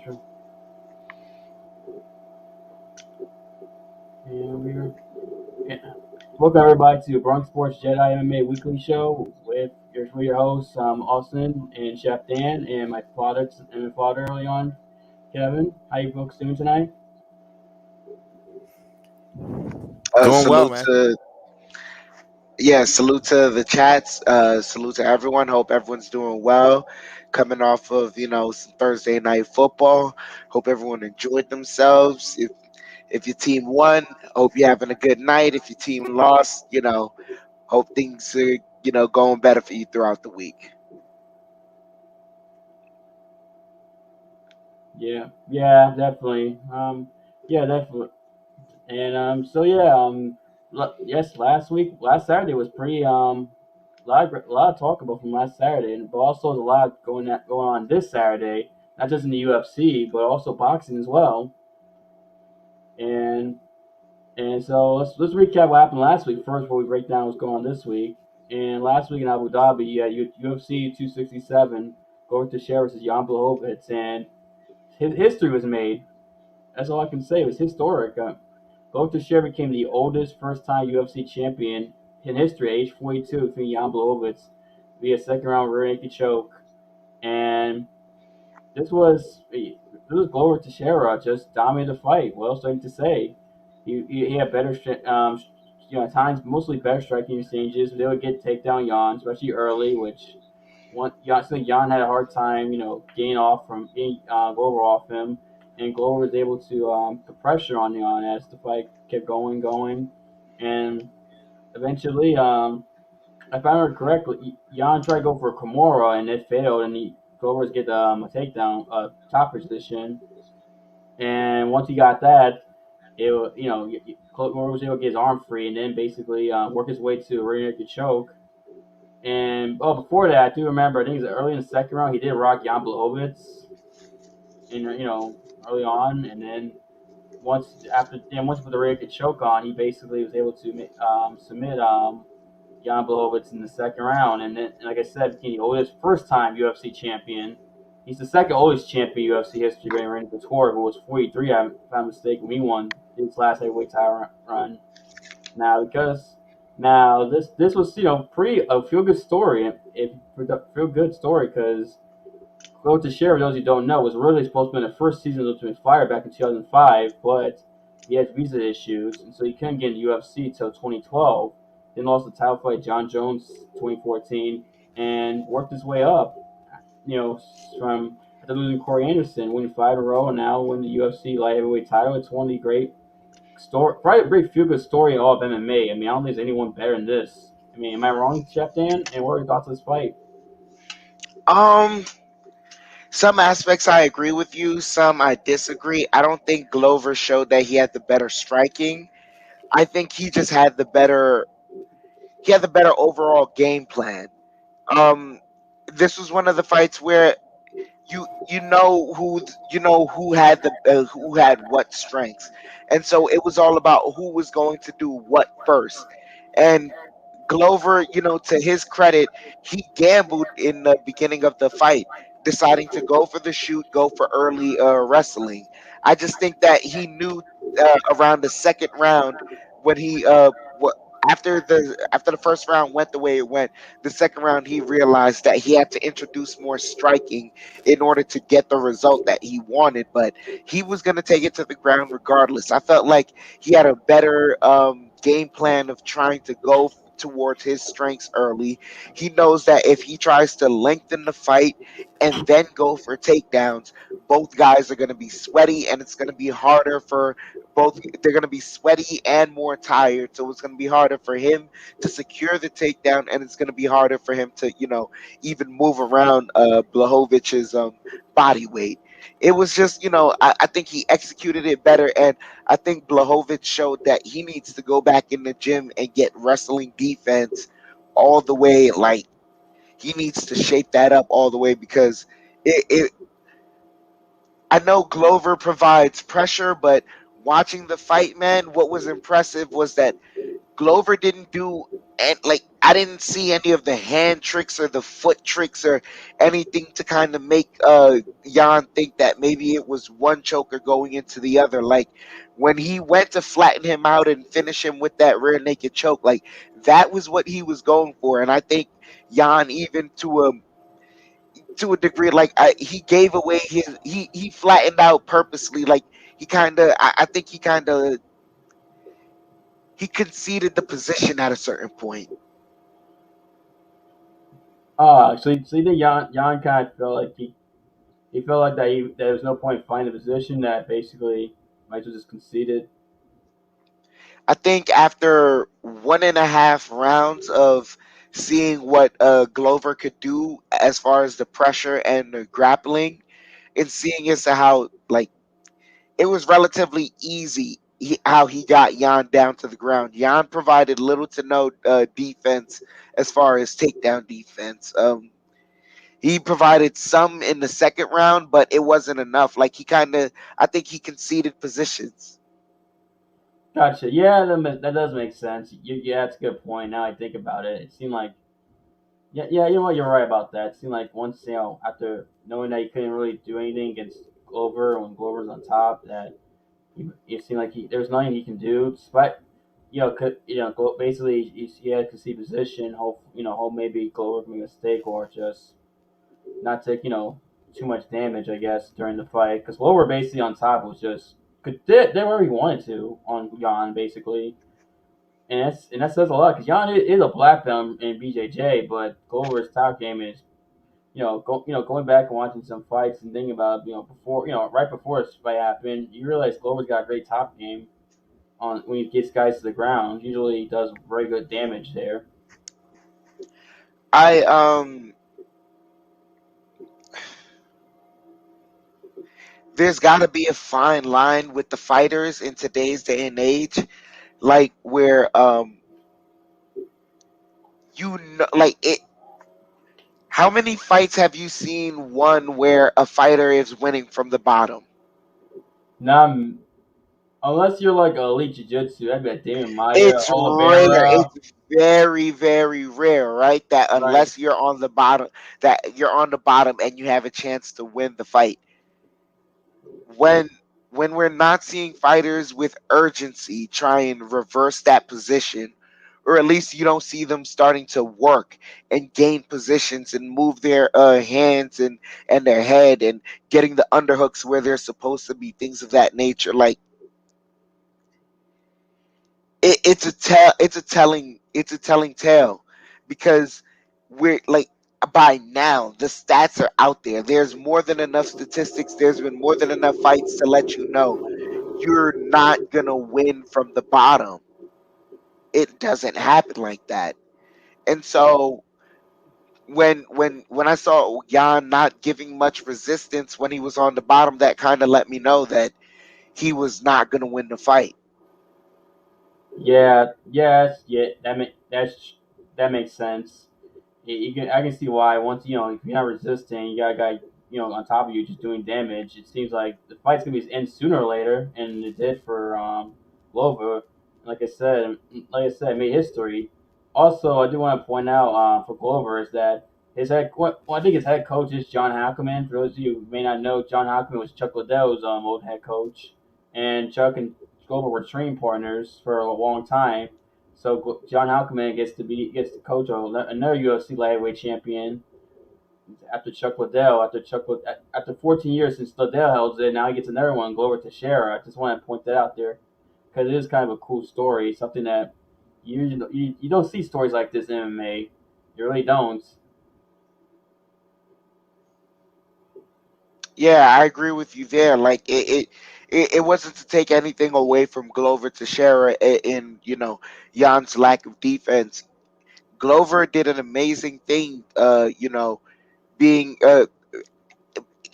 sure. And welcome everybody to Bronx Sports Jedi MMA Weekly Show with your hosts, Austin and Chef Dan, and my father early on, Kevin. How you folks doing tonight? Doing well, Salute man. salute to the chats. Salute to everyone. Hope everyone's doing well. Coming off of some Thursday night football. Hope everyone enjoyed themselves. If your team won, hope you're having a good night. If your team lost, hope things are going better for you throughout the week. Yeah, definitely. Yeah, definitely. And so yeah, yes, last Saturday was pretty a lot of talk about from last Saturday, but also there's a lot going on this Saturday, not just in the UFC, but also boxing as well. And so let's recap what happened last week first before we break down what's going on this week. And last week in Abu Dhabi, UFC 267, Glover Teixeira versus Jan Blachowicz, and his history was made. That's all I can say. It was historic. Glover Teixeira became the oldest first-time UFC champion in history, age 42, defeating Jan Blachowicz via second-round rear naked choke. And this was Glover Teixeira just dominated the fight. What else do I need to say? He had better, at times mostly better striking exchanges. They would get takedown Jan, especially early, which Jan had a hard time, getting Glover off him, and Glover was able to put pressure on Jan as the fight kept going, and eventually, if I remember correctly, Jan tried to go for a Kimura and it failed, and Glover get a takedown, top position, and once he got that, Glover was able to get his arm free, and then basically work his way to a rear naked choke. And before that, I do remember. I think it was early in the second round. He did rock Jan Blachowicz, early on, and then once he put the rear naked choke on, he basically was able to submit Jan Blachowicz in the second round, and then, like I said, became the oldest first-time UFC champion. He's the second oldest champion in UFC history, behind Randy Couture, who was 43, if I'm not mistaken, when he won his last heavyweight title run. Now this was pretty a feel good story. If feel good story because Glover Teixeira, for those who don't know, was really supposed to be in the first season of Ultimate Fighter back in 2005, but he had visa issues, and so he couldn't get in the UFC until 2012. Then lost the title fight John Jones 2014, and worked his way up. From after losing Corey Anderson, winning 5 in a row, and now winning the UFC light heavyweight title. It's one of the great story, probably a very feel good story in all of MMA. I mean, I don't think there's anyone better than this. I mean, am I wrong, Chef Dan? And what are your thoughts on this fight? Um, some aspects I agree with you, some I disagree. I don't think Glover showed that he had the better striking. I think he just had the better overall game plan. Um, this was one of the fights where you know who had who had what strengths, and so it was all about who was going to do what first. And Glover, to his credit, he gambled in the beginning of the fight, deciding to go for the shoot, go for early wrestling. I just think that he knew around the second round when after the first round went the way it went, the second round he realized that he had to introduce more striking in order to get the result that he wanted. But he was going to take it to the ground regardless. I felt like he had a better game plan of trying to go towards his strengths early. He knows that if he tries to lengthen the fight and then go for takedowns, both guys are going to be sweaty, and it's going to be harder for both. They're going to be sweaty and more tired, so it's going to be harder for him to secure the takedown, and it's going to be harder for him to even move around Blahovich's body weight. It was just, I think he executed it better, and I think Blahovic showed that he needs to go back in the gym and get wrestling defense all the way. Like, he needs to shape that up all the way, because it I know Glover provides pressure, but watching the fight, man, what was impressive was that Glover didn't do, and like I didn't see any of the hand tricks or the foot tricks or anything to kind of make Jan think that maybe it was one choker going into the other. Like when he went to flatten him out and finish him with that rear naked choke, like that was what he was going for. And I think Jan, even to a degree, like he gave away he flattened out purposely. Like he kind of, I think he kind of he conceded the position at a certain point. So you think Jan kind of felt like he felt like that there was no point finding a position that basically might as well just conceded. I think after 1.5 rounds of seeing what Glover could do as far as the pressure and the grappling, and seeing as to how like it was relatively easy how he got Jan down to the ground. Jan provided little to no defense as far as takedown defense. He provided some in the second round, but it wasn't enough. Like he kind of, I think he conceded positions. Gotcha. Yeah, that does make sense. Yeah, that's a good point. Now I think about it, it seemed like yeah, you know what, you're right about that. It seemed like once after knowing that he couldn't really do anything against Glover when Glover's on top, that it seemed like there's nothing he can do. Despite basically he had to see position. Hope maybe Glover made a mistake or just not take too much damage. I guess during the fight because Glover basically on top was just could did whatever he wanted to on Jan basically. And that says a lot because Jan is a black belt in BJJ, but Glover's top game is going back and watching some fights and thinking about before right before this fight happened, you realize Glover's got a great top game on when he gets guys to the ground. Usually, he does very good damage there. I there's got to be a fine line with the fighters in today's day and age, like where like it. How many fights have you seen one where a fighter is winning from the bottom? Now, unless you're like elite jiu-jitsu, that'd be like Damon Maya, It's rare. Oliveira, It's very, very rare, right? That right? unless you're on the bottom, that you're on the bottom and you have a chance to win the fight. When when we're not seeing fighters with urgency try and reverse that position, or at least you don't see them starting to work and gain positions and move their hands and their head and getting the underhooks where they're supposed to be, things of that nature. Like it's a telling tale because we're like by now the stats are out there. There's more than enough statistics. There's been more than enough fights to let you know you're not gonna win from the bottom. It doesn't happen like that. And so when I saw Jan not giving much resistance when he was on the bottom, that kind of let me know that he was not gonna win the fight. Yeah, yes, yeah. That makes sense. I can see why. Once if you're not resisting, you got a guy on top of you just doing damage. It seems like the fight's gonna be end sooner or later, and it did for Glover. Like I said, it made history. Also, I do want to point out for Glover is that I think his head coach is John Hackleman. For those of you who may not know, John Hackleman was Chuck Liddell's old head coach, and Chuck and Glover were training partners for a long time. So John Hackleman gets to coach another UFC lightweight champion after Chuck Liddell. After 14 years since Liddell held it, now he gets another one, Glover Teixeira. I just want to point that out there because it is kind of a cool story. Something that you don't see stories like this in MMA. You really don't. Yeah, I agree with you there. Like it wasn't to take anything away from Glover Teixeira in Jan's lack of defense. Glover did an amazing thing. Being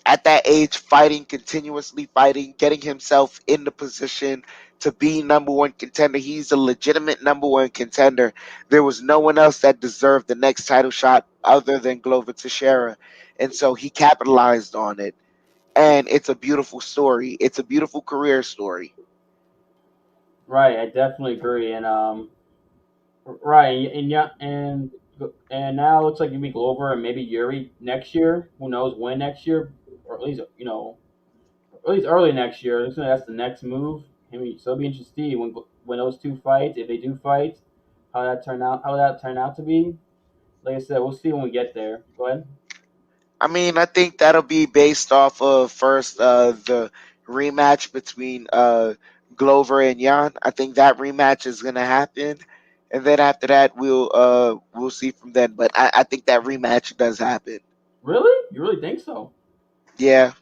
at that age, fighting continuously, fighting, getting himself in the position to be number one contender. He's a legitimate number one contender. There was no one else that deserved the next title shot other than Glover Teixeira, and so he capitalized on it, and it's a beautiful story. It's a beautiful career story. Right, I definitely agree. And right, and yeah, and now it looks like maybe Glover and maybe Yuri next year. Who knows when next year, or at least at least early next year. Looks like that's the next move. I mean, so it'll be interesting to see when those two fight, if they do fight, how that turn out to be. Like I said, we'll see when we get there. Go ahead. I mean, I think that'll be based off of first the rematch between Glover and Jan. I think that rematch is gonna happen, and then after that we'll see from then. But I think that rematch does happen. Really? You really think so? Yeah.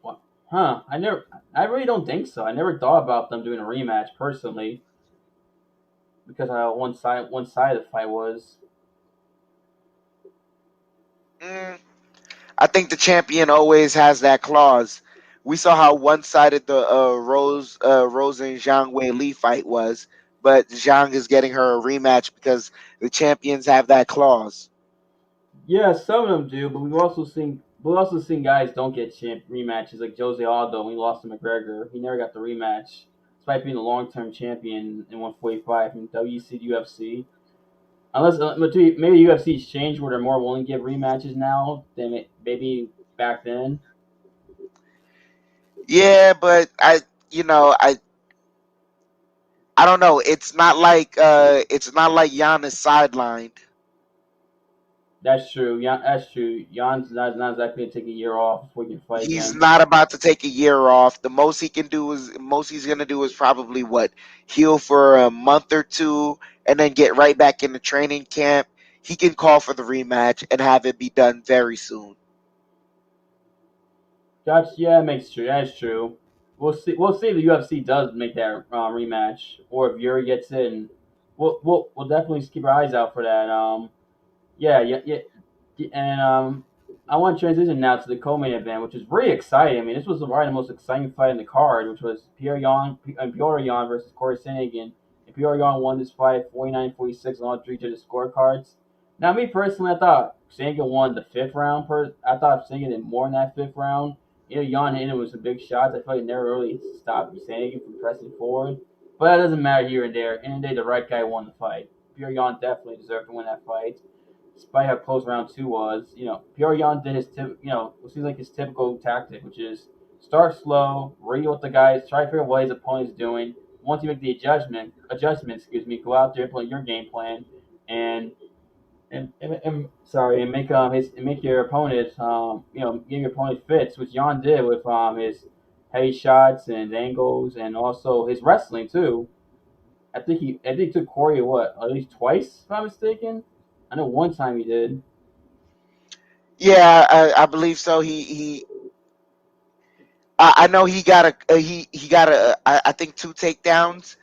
What? Huh? I really don't think so. I never thought about them doing a rematch personally because how one side of the fight was. Mm, I think the champion always has that clause. We saw how one-sided the Rose and Zhang Weili fight was, but Zhang is getting her a rematch because the champions have that clause. Yeah, some of them do, but we've also seen guys don't get rematches like Jose Aldo when he lost to McGregor. He never got the rematch, despite being a long term champion in 145 from WEC to UFC. Unless maybe UFC's changed where they're more willing to give rematches now than maybe back then. Yeah, but you know, I don't know. It's not like Jan is sidelined. That's true. Yeah, that's true. Jan's not exactly gonna take a year off before he can fight He's again. not about to take a year off. The most he can do is most he's gonna do is probably what heal for a month or two, and then get right back into training camp. He can call for the rematch and have it be done very soon. Gotcha. Yeah, it makes true. That's true. We'll see. We'll see if the UFC does make that rematch, or if Yuri gets it, and we'll definitely keep our eyes out for that. Yeah, yeah, yeah. And I want to transition now to the co-main event, which is really exciting. I mean, this was probably the most exciting fight in the card, which was Piotr Jan versus Corey Sandhagen. And Piotr Jan won this fight 49-46 on all three judges' scorecards. Now, me personally, I thought Sandhagen won the fifth round. I thought Sandhagen did more in that fifth round. Jan hit him with some big shots. I feel like never really stopped Sandhagen from pressing forward. But that doesn't matter here and there. In the day, the right guy won the fight. Piotr Jan definitely deserved to win that fight despite how close round two was. Pierre Yan did what seems like his typical tactic, which is start slow, read what the guys, try to figure out what his opponent's doing. Once you make the go out there, play your game plan, and and make your opponent give your opponent fits, which Yan did with his heavy shots and angles, and also his wrestling too. I think he took Corey what at least twice, if I'm mistaken. I know one time he did. Yeah, I believe so. I know he got he got I think two takedowns.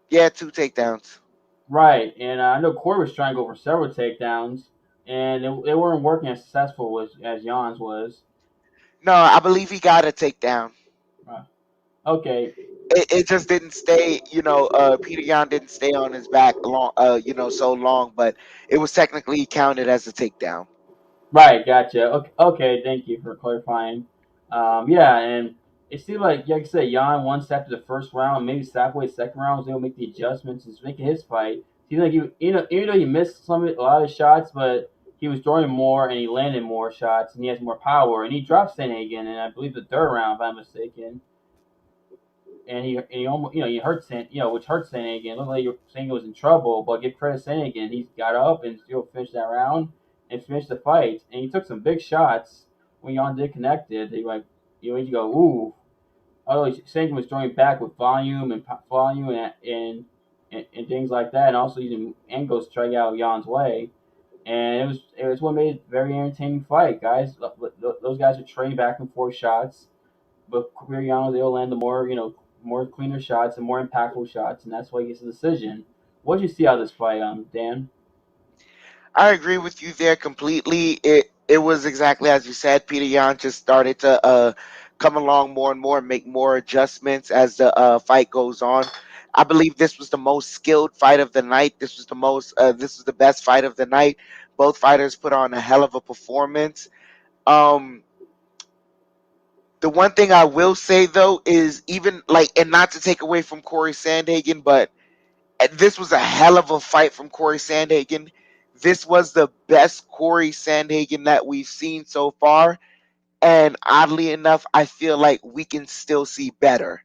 Yeah, two takedowns. Right, and I know Corey was trying to go for several takedowns, and they weren't working as successful as Jan's was. No, I believe he got a takedown. Right. Okay, It just didn't stay. Peter Yan didn't stay on his back long. So long, but it was technically counted as a takedown. right, gotcha. Okay, thank you for clarifying. Yeah, and it seemed like I said, Jan once after the first round, maybe halfway second round, was able to make the adjustments and making his fight. Seemed like even though he missed a lot of shots, but he was throwing more and he landed more shots and he has more power and he dropped Sandhagen in I believe the third round, if I'm mistaken. And he almost he hurt which hurt Sandhagen. It looked like Sandhagen was in trouble, but give credit to Sandhagen. He got up and still finished that round and finished the fight. And he took some big shots when Jan did connected. They like you go ooh. Although Sandhagen was throwing back with volume and things like that, and also using angles to try to get out Jan's way. And it was what made it a very entertaining fight, guys. Those guys are trading back and forth shots, but Quiriano they'll land the more cleaner shots and more impactful shots, and that's why he gets the decision. What did you see out of this fight, Dan? I agree with you there completely. It was exactly as you said. Peter Yan just started to come along more and more, make more adjustments as the fight goes on. I believe this was the most skilled fight of the night. This was the best fight of the night. Both fighters put on a hell of a performance. Um, the one thing I will say though is even like, and not to take away from Corey Sandhagen, but And this was a hell of a fight from Corey Sandhagen. This was the best Corey Sandhagen that we've seen so far. And oddly enough, I feel like we can still see better.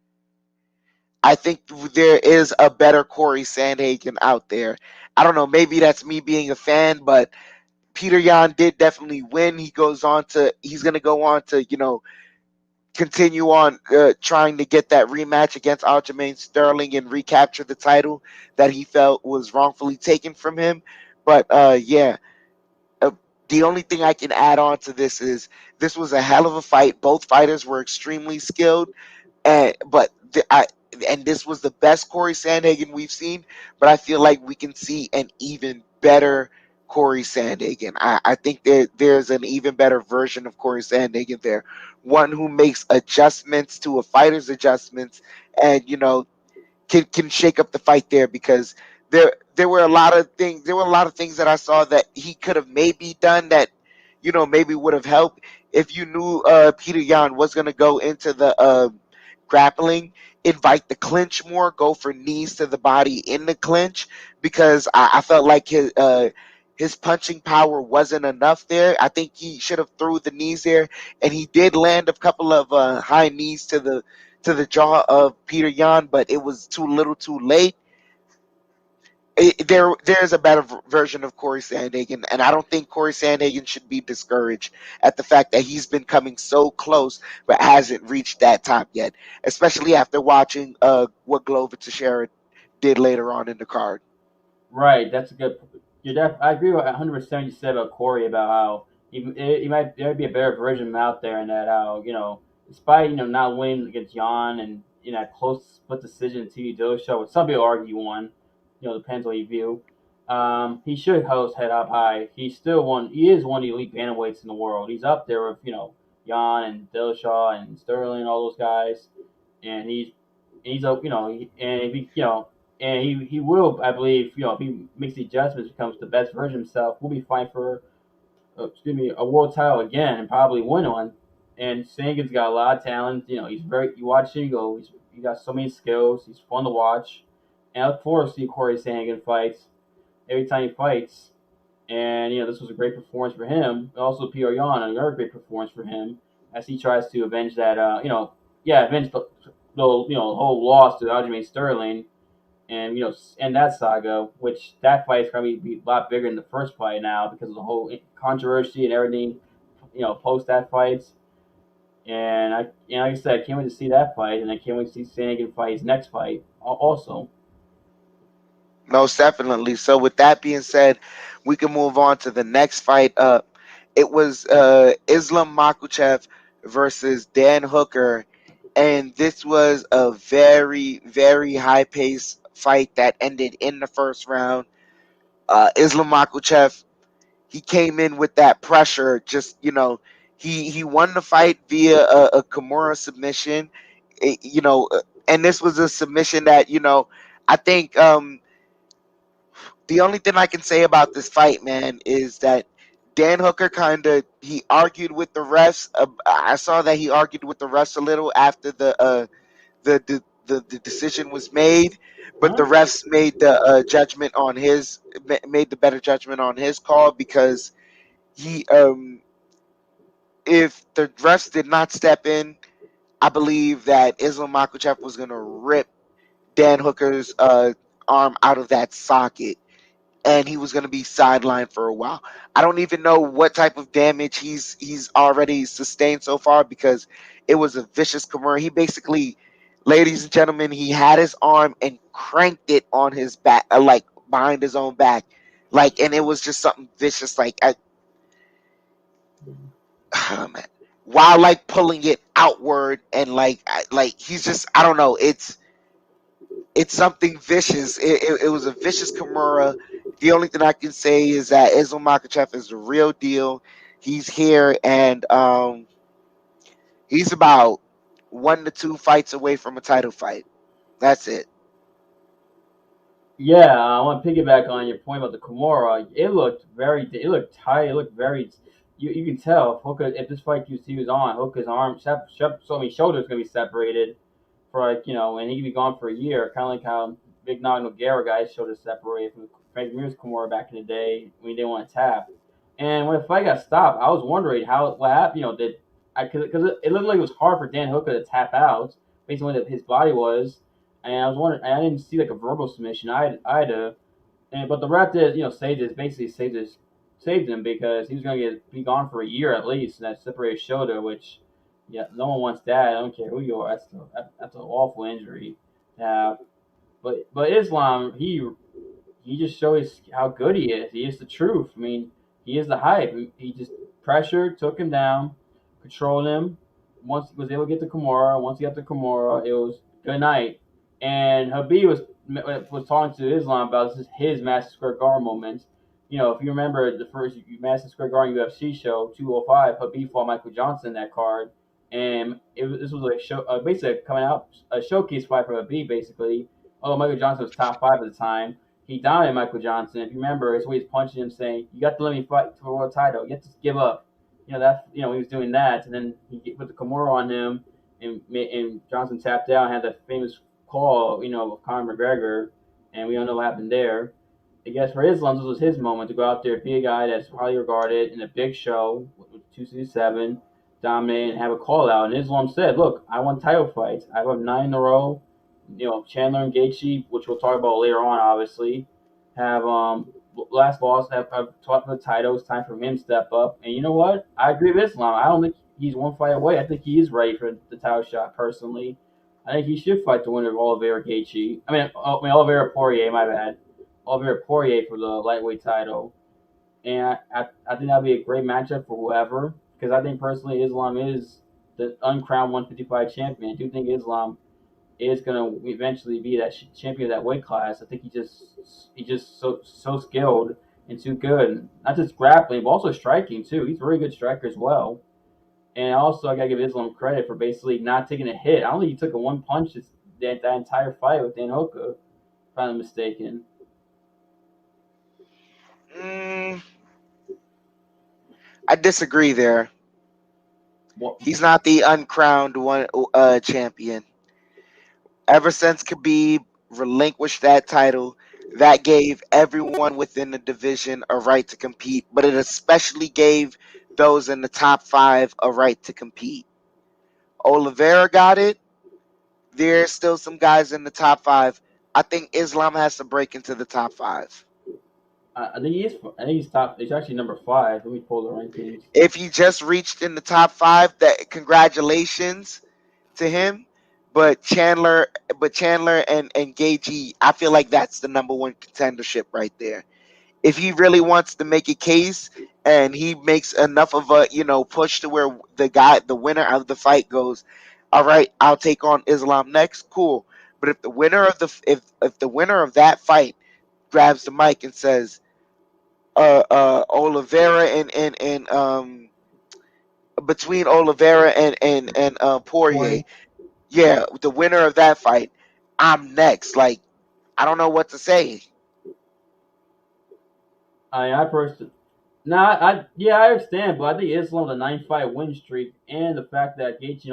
I think there is a better Corey Sandhagen out there. I don't know, maybe that's me being a fan, but Peter Yan did definitely win. He's going to go on to, continue on trying to get that rematch against Aljamain Sterling and recapture the title that he felt was wrongfully taken from him. But yeah, the only thing I can add on to this is this was a hell of a fight. Both fighters were extremely skilled, and this was the best Corey Sandhagen we've seen. But I feel like we can see an even better Corey Sandhagen. I think there's an even better version of Corey Sandhagen there, one who makes adjustments to a fighter's adjustments, and can shake up the fight there, because there were a lot of things that I saw that he could have maybe done that maybe would have helped if you knew Peter Yan was going to go into the grappling, invite the clinch more, go for knees to the body in the clinch, because I felt like his punching power wasn't enough there. I think he should have threw the knees there, and he did land a couple of high knees to the jaw of Peter Yan, but it was too little, too late. There's a better version of Corey Sandhagen, and I don't think Corey Sandhagen should be discouraged at the fact that he's been coming so close but hasn't reached that top yet, especially after watching what Glover Teixeira did later on in the card. Right, that's a good. I agree with 100% you said about Corey about how he might there be a better version of him out there, and that how despite not winning against Jan and that close split decision TV Dillashaw, which some people argue won, depends what you view. He should host head up high. He's still one. He is one of the elite bantamweights in the world. He's up there with Jan and Dillashaw and Sterling and all those guys, and he's a and if he will, I believe, if he makes the adjustments, becomes the best version of himself, will be fine for, a world title again and probably win one. And Sagan's got a lot of talent. You watch him go. He got so many skills. He's fun to watch. And I look forward to see Corey Sagan fights every time he fights. And this was a great performance for him. Also, Pierre Yan, another great performance for him as he tries to avenge that. Avenge the whole loss to Aljamain Sterling, and end that saga. Which that fight is going to be a lot bigger than the first fight now because of the whole controversy and everything. Post that fight, and like I said, I can't wait to see that fight, and I can't wait to see Sandhagen fight his next fight also. Most definitely. So with that being said, we can move on to the next fight up. It was Islam Makhachev versus Dan Hooker, and this was a very, very high pace fight that ended in the first round. Islam Makhachev, he came in with that pressure. Just he won the fight via a Kimura submission. And this was a submission that I think the only thing I can say about this fight, man, is that Dan Hooker he argued with the refs. I saw that he argued with the refs a little after the decision was made, but the Huh? refs made the judgment on made the better judgment on his call, because he if the refs did not step in, I believe that Islam Makhachev was gonna rip Dan Hooker's arm out of that socket, and he was going to be sidelined for a while. I don't even know what type of damage he's already sustained so far, because it was a vicious Kimura. He basically, ladies and gentlemen, he had his arm and cranked it on his back, like behind his own back, and it was just something vicious, oh, man, while pulling it outward, and he's just, I don't know, it's something vicious. It was a vicious Kimura. The only thing I can say is that Islam Makhachev is the real deal. He's here, and he's about 1 to 2 fights away from a title fight. That's it. Yeah, I want to piggyback on your point about the Kimura. It looked tight. It looked very. You can tell if Hooker, if this fight he was on, Hooker's arm, so many shoulders gonna be separated for and he could be gone for a year. Kind of like how Big Nog Nogueira guy showed us separated from Frank Mir's Kimura back in the day when he didn't want to tap. And when the fight got stopped, I was wondering what happened. Did I because it looked like it was hard for Dan Hooker to tap out based on what his body was, and I was wondering. I didn't see like a verbal submission. I had to, but the ref did saved him because he was going to be gone for a year at least, and that separated shoulder, which yeah, no one wants that. I don't care who you are. That's an awful injury to have. But Islam, he just shows how good he is. He is the truth. I mean, he is the hype. He just pressured, took him down, controlled him. Once he was able to get to Kimura, once he got to Kimura, it was good night. And Habib was talking to Islam about his Madison Square Garden moment. If you remember the first Madison Square Garden UFC show, 205, Habib fought Michael Johnson in that card, and this was like basically coming out a showcase fight for Habib, basically. Although Michael Johnson was top 5 at the time, he dominated Michael Johnson. If you remember, it's always punching him, saying, "You got to let me fight for a world title. You have to give up." He was doing that, and then he put the Kimura on him, and Johnson tapped out and had that famous call, of Conor McGregor, and we don't know what happened there. I guess for Islam, this was his moment to go out there, be a guy that's highly regarded in a big show with 267, dominate and have a call out. And Islam said, "Look, I won title fights. I won 9 in a row. Chandler and Gaethje, which we'll talk about later on, obviously, have last loss have taught for the title. It's time for him to step up. And you know what? I agree with Islam. I don't think he's one fight away. I think he is ready for the title shot. Personally, I think he should fight the winner of Oliveira Gaethje. Oliveira Poirier. My bad. Oliveira Poirier for the lightweight title. And I think that'd be a great matchup for whoever. Because I think personally, Islam is the uncrowned 155 champion. I do think Islam is going to eventually be that champion of that weight class. I think he's just so skilled and too good. Not just grappling, but also striking too. He's a very good striker as well. And also, I gotta give Islam credit for basically not taking a hit. I don't think he took a one punch that entire fight with Dan Hooker, if I'm not mistaken. I disagree there. What? He's not the uncrowned one champion. Ever since Khabib relinquished that title, that gave everyone within the division a right to compete, but it especially gave those in the top 5 a right to compete. Oliveira got it. There's still some guys in the top 5. I think Islam has to break into the top 5. I think he is. I think he's top. He's actually number 5. Let me pull the rankings. If he just reached in the top 5, that congratulations to him. But Chandler and Gaethje, I feel like that's the number 1 contendership right there. If he really wants to make a case and he makes enough of a push to where the winner of the fight goes, all right, I'll take on Islam next. Cool. But if the winner of if the winner of that fight grabs the mic and says, Oliveira and between Oliveira and Poirier, yeah, the winner of that fight, I'm next. Like, I don't know what to say. I personally. I understand, but I think Islam's a 9-fight win streak, and the fact that Gaethje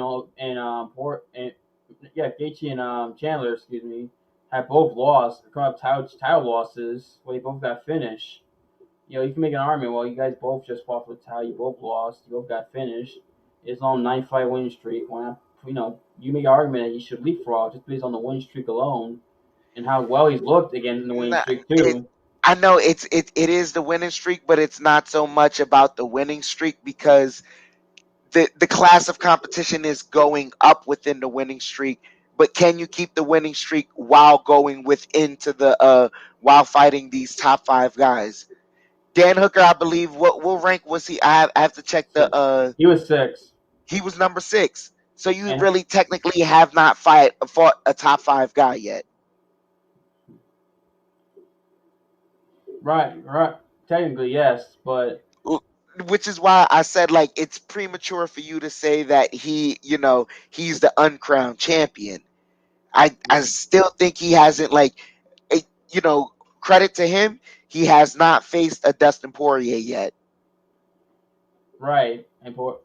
Gaethje and Chandler, excuse me, have both lost, come up title losses. Well, they both got finished. You can make an argument. Well, you guys both just fought for the title. You both lost. You both got finished. Islam 9-fight win streak. You make an argument that he should leapfrog just based on the win streak alone, and how well he's looked again in the winning streak too. I know it is the winning streak, but it's not so much about the winning streak because the class of competition is going up within the winning streak. But can you keep the winning streak while going into the while fighting these top 5 guys? Dan Hooker, I believe. What rank was he? I have to check the. He was 6. He was number 6. So you really technically have not fought a top 5 guy yet. Right. Technically, yes, but which is why I said like it's premature for you to say that he's the uncrowned champion. I still think he hasn't credit to him, he has not faced a Dustin Poirier yet. Right,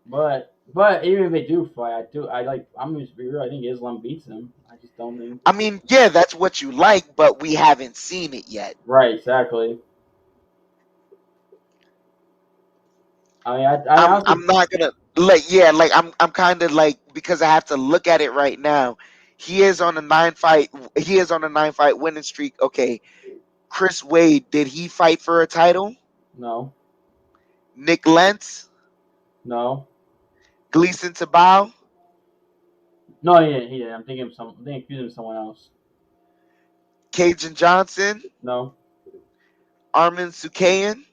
but But even if they do fight, I'm just be real. I think Islam beats him. I just don't think. I mean, yeah, that's what you like, but we haven't seen it yet. Right, exactly. I mean, I honestly I'm not gonna like yeah, like I'm kind of like, because I have to look at it right now. He is on a 9 fight winning streak. Okay, Chris Wade, did he fight for a title? no, Nick Lentz, no, Gleason Tabao, no. He didn't. He didn't. I'm thinking accusing someone else. Cajun Johnson, No, Armin Sukayan,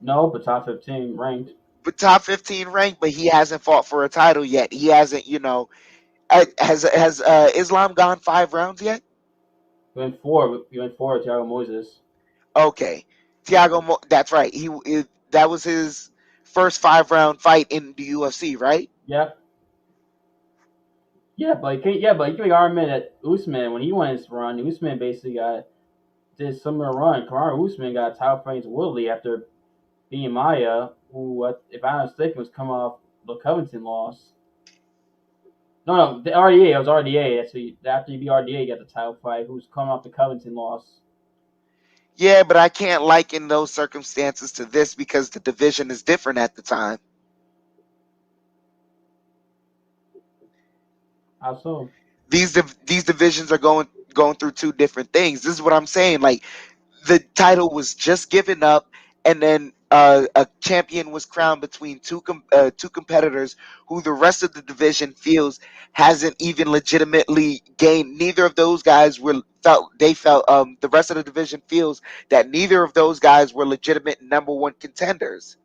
no, but top 15 ranked. but top 15 ranked, but he hasn't fought for a title yet. He hasn't, has Islam gone 5 rounds yet? He went four. He went four with Thiago Moises. Okay, that's right. That was his first 5 round fight in the UFC, right? Yep. Yeah, but you can make argument that Usman, when he went his run, Usman basically did similar run. Kamaru Usman got title fights Woodley after beating Maya, who, if I'm not mistaken, was coming off the Covington loss. No, the RDA. It was RDA. After you beat RDA, you got the title fight. Who's coming off the Covington loss? Yeah, but I can't liken those circumstances to this because the division is different at the time. How so? These divisions are going through two different things. This is what I'm saying. Like, the title was just given up, and then a champion was crowned between two competitors who the rest of the division feels hasn't even legitimately gained. Neither of those guys felt the rest of the division feels that neither of those guys were legitimate number one contenders.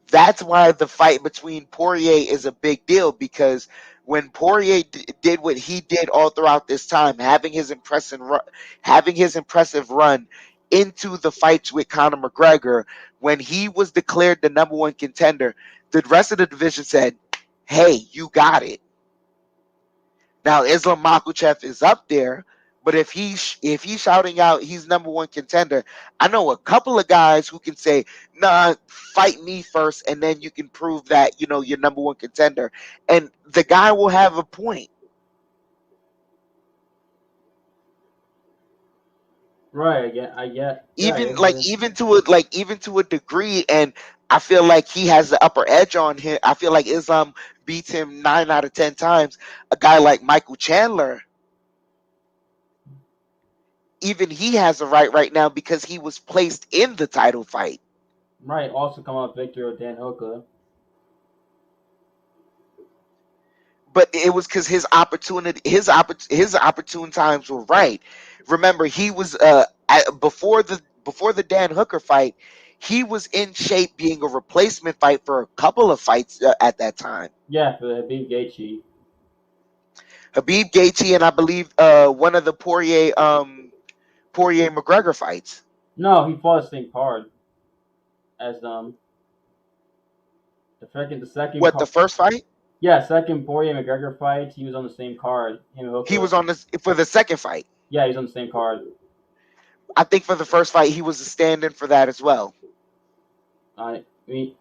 That's why the fight between Poirier is a big deal, because when Poirier did what he did all throughout this time, having his impressive run into the fights with Conor McGregor, when he was declared the number one contender, the rest of the division said, "Hey, you got it." Now Islam Makhachev is up there, but if he's shouting out he's number one contender, I know a couple of guys who can say, "Nah, fight me first, and then you can prove that you're number one contender," and the guy will have a point. Right. I get. Yeah, I Even guess. like even to a degree, and I feel like he has the upper edge on him. I feel like Islam beats him 9 out of 10 times. A guy like Michael Chandler, even he has a right now because he was placed in the title fight. Right. Also come out victor with Dan Hooker. But it was because his opportune times were right. Remember, he was before the Dan Hooker fight, he was in shape, being a replacement fight for a couple of fights at that time. Yeah, for the Habib Gaethje. Habib Gaethje, and I believe one of the Poirier McGregor fights. No, he fought the same card as the second What, the card. first fight? Yeah, second Poirier McGregor fight. He was on the same card. Him and He Hooker. was on this for the second fight. Yeah, he's on the same card. I think for the first fight he was a stand-in for that as well. You mean?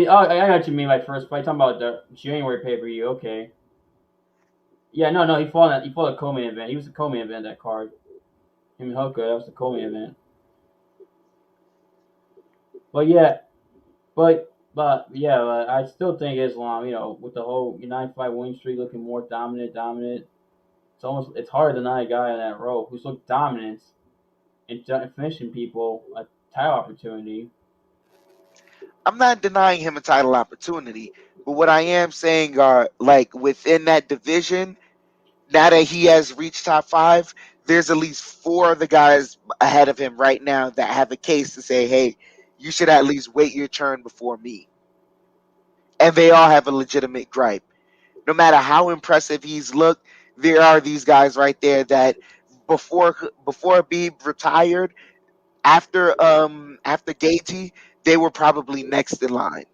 Oh, I know what you mean by first fight. Talking about the January pay per view. Okay. Yeah, no. He fought a co-main event. He was the co-main event that card. Him and Hooker. That was the co-main event. But yeah, but I still think Islam. With the whole United fight winning streak looking more dominant. It's hard to deny a guy on that rope who's looked dominant and finishing people a title opportunity. I'm not denying him a title opportunity, but what I am saying are, like, within that division, now that he has reached top five, there's at least four of the guys ahead of him right now that have a case to say, "Hey, you should at least wait your turn before me." And they all have a legitimate gripe. No matter how impressive he's looked, there are these guys right there that before Habib retired, after Gaethje, they were probably next in line.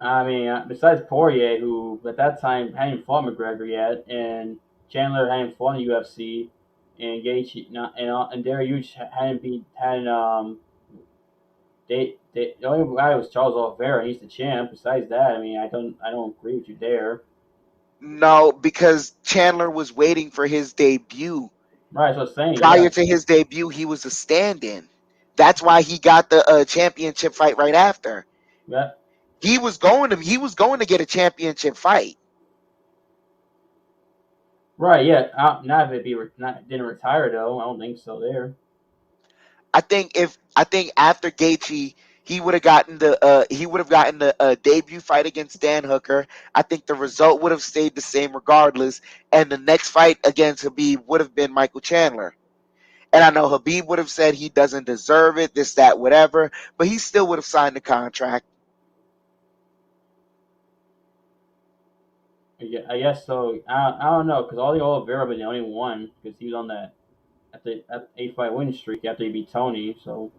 I mean, besides Poirier, who at that time hadn't fought McGregor yet, and Chandler hadn't fought in the UFC, and Gaethje, and Derek Hughes hadn't the only guy was Charles Oliveira. He's the champ. Besides that, I mean, I don't agree with you there. No, because Chandler was waiting for his debut. Right, so I was saying, yeah, Prior to his debut, he was a stand-in. That's why he got the championship fight right after. yeah, He was going to get a championship fight. right, yeah. Not if he not didn't retire though. I don't think so there. I think after Gaethje, he would have gotten the debut fight against Dan Hooker. I think the result would have stayed the same regardless, and the next fight against Habib would have been Michael Chandler. And I know Habib would have said he doesn't deserve it, this, that, whatever, but he still would have signed the contract. Yeah, I guess so. I don't know because all the Oliveira, but the only one because he was on that at 8 fight win streak after he beat Tony. So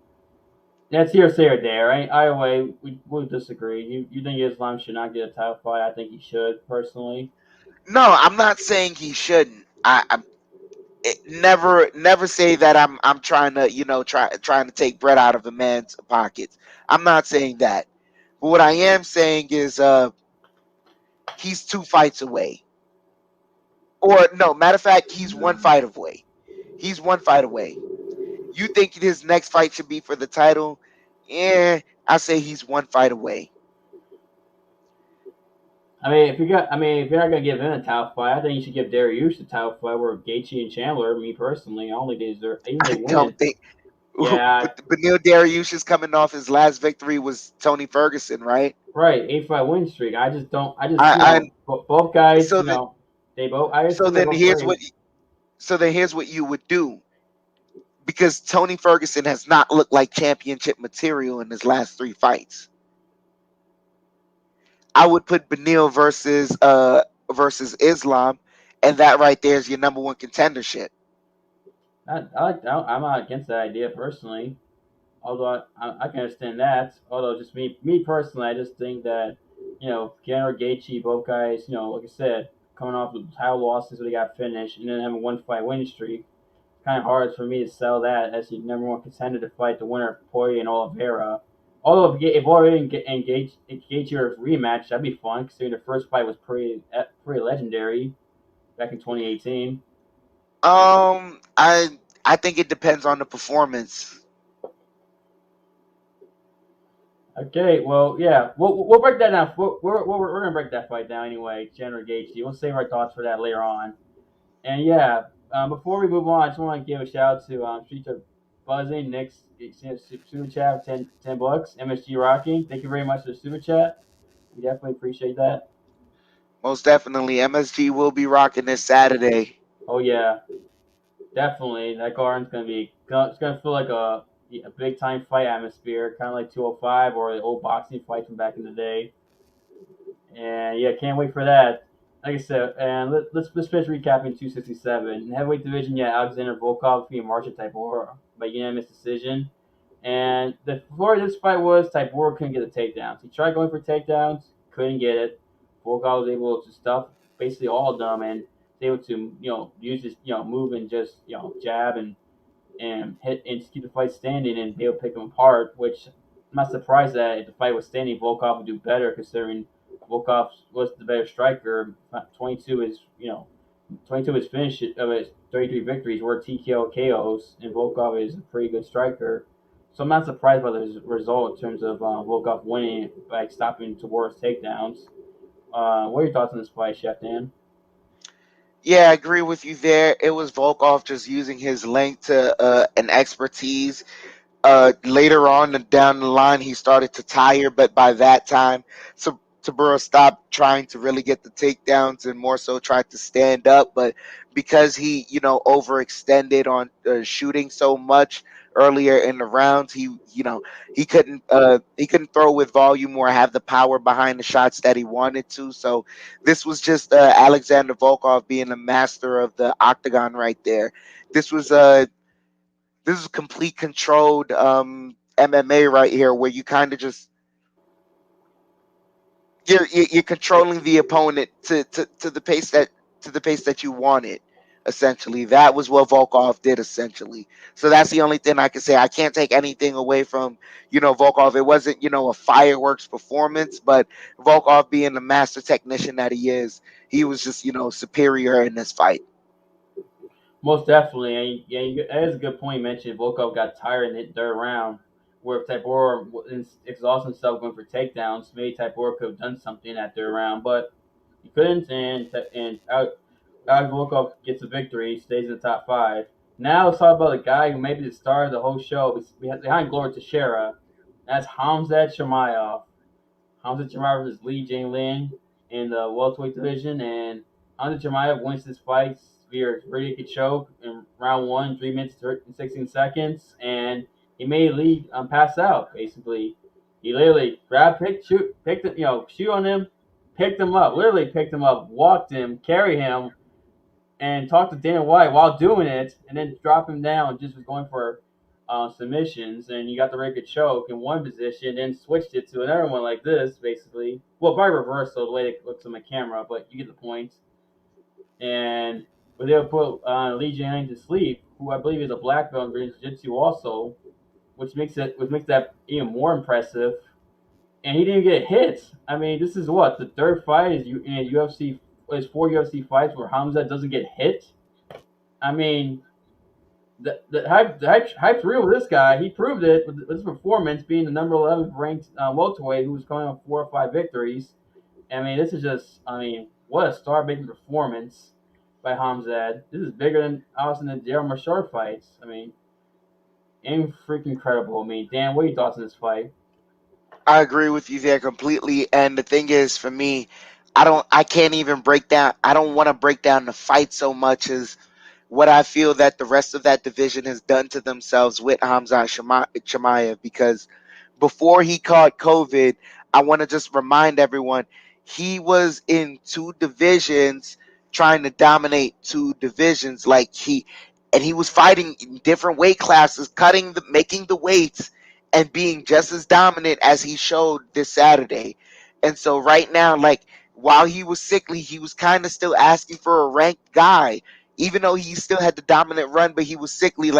that's hearsay or there. Right? Either way, we disagree. You think Islam should not get a title fight? I think he should personally. No, I'm not saying he shouldn't. Never say that I'm trying to trying to take bread out of a man's pockets. I'm not saying that. But what I am saying is he's 2 fights away. Or no, matter of fact, he's 1 fight away. He's 1 fight away. You think his next fight should be for the title? Yeah, I say he's 1 fight away. I mean, if you're not gonna give him a title fight, I think you should give Dariush the title fight. Where Gaethje and Chandler, me personally, I only deserve even I they win don't it. think. Yeah, But Beneil Dariush is coming off his last victory was Tony Ferguson, right? right, 8 fight win streak. I just don't. I just I both guys. so then They both. I so assume they're then both here's great. what you would do, because Tony Ferguson has not looked like championship material in his last 3 fights. I would put Beneil versus Islam, and that right there is your number one contendership. I'm not against that idea personally. Although I can understand that. Although just me personally, I just think that Ken or Gaethje, both guys, like I said, coming off with title losses, where they got finished, and then having 1 fight win streak. Kind of hard for me to sell that as your number one contender to fight the winner of Poirier and Oliveira. Although if Poirier engaged your rematch, that'd be fun considering the first fight was pretty legendary back in 2018. I think it depends on the performance. Okay, well, yeah, we'll break that down. We're gonna break that fight down anyway. Chandler Gaethje. We'll save our thoughts for that later on. And yeah, before we move on, I just want to give a shout out to Streets Are Buzzing, Nick's super chat, 10 bucks. MSG Rocking, thank you very much for the super chat. We definitely appreciate that. Most definitely, MSG will be rocking this Saturday. Oh yeah, definitely. That garden's it's gonna feel like a big time fight atmosphere, kind of like 205 or the old boxing fights from back in the day. And yeah, can't wait for that. Like I said, and let's finish recapping 267. In the heavyweight division, yeah, Alexander Volkov beat Marcin Tybura by unanimous decision. And the before this fight was Tybura couldn't get the takedowns. He tried going for takedowns, couldn't get it. Volkov was able to stuff basically all of them and was able to use his move and just jab and hit and keep the fight standing and be able to pick them apart. Which I'm not surprised that if the fight was standing, Volkov would do better considering Volkov was the better striker. 22 is 22 is finish of his 33 victories were TKO KOs, and Volkov is a pretty good striker. So I'm not surprised by the result in terms of Volkov winning by stopping towards takedowns. What are your thoughts on this fight, Chef Dan? Yeah, I agree with you there. It was Volkov just using his length to and expertise. Later on and down the line, he started to tire, but by that time, Tabura stopped trying to really get the takedowns and more so tried to stand up. But because he, overextended on shooting so much earlier in the rounds, he couldn't throw with volume or have the power behind the shots that he wanted to. So this was just Alexander Volkov being a master of the octagon right there. This was this is complete controlled MMA right here, where you kind of just you're controlling the opponent to the pace that you want it. essentially. That was what Volkov did, essentially. So that's the only thing I can say. I can't take anything away from, Volkov. It wasn't, a fireworks performance, but Volkov being the master technician that he is, he was just, superior in this fight. Most definitely, and yeah, that is a good point you mentioned. Volkov got tired in the third round, where if Tybura exhausted himself going for takedowns, maybe Tybura could have done something in that third round, but he couldn't, and out Volkov gets a victory, stays in the top five. Now let's talk about the guy who may be the star of the whole show behind Glory Teixeira. That's Khamzat Chimaev. Hamza Chimaev versus Li Jingliang in the welterweight division, and Hamza Chimaev wins this fight via rear naked choke in round one, 3 minutes and 16 seconds, and he made Li pass out. Basically, he literally grabbed, picked it, shoot on him, picked him up, literally picked him up, walked him, carried him, and talked to Dana White while doing it, and then dropped him down. Just was going for submissions, and you got the record choke in one position, then switched it to another one like this, basically. Well, by reverse, so the way it looks on the camera, but you get the point. And but they'll put Li Jiang to sleep, who I believe is a black belt in Jiu-Jitsu also, which makes that even more impressive. And he didn't get hit. I mean, this is what the third fight is in UFC. Is 4 UFC fights where Hamza doesn't get hit. I mean, the hype's real with this guy. He proved it with his performance, being the number 11 ranked welterweight who was coming on 4 or 5 victories. I mean, this is just, I mean, what a star-making performance by Hamzat. This is bigger than Austin and Daryl Marshall fights. I mean, freaking incredible. I mean, Dan, what are your thoughts on this fight? I agree with you there completely. And the thing is, for me, I can't even break down. I don't want to break down the fight so much as what I feel that the rest of that division has done to themselves with Hamza Chimaev, because before he caught COVID, I want to just remind everyone he was in two divisions trying to dominate two divisions. And he was fighting in different weight classes, making the weights and being just as dominant as he showed this Saturday. And so right now, while he was sickly, he was kind of still asking for a ranked guy, even though he still had the dominant run, but he was sickly.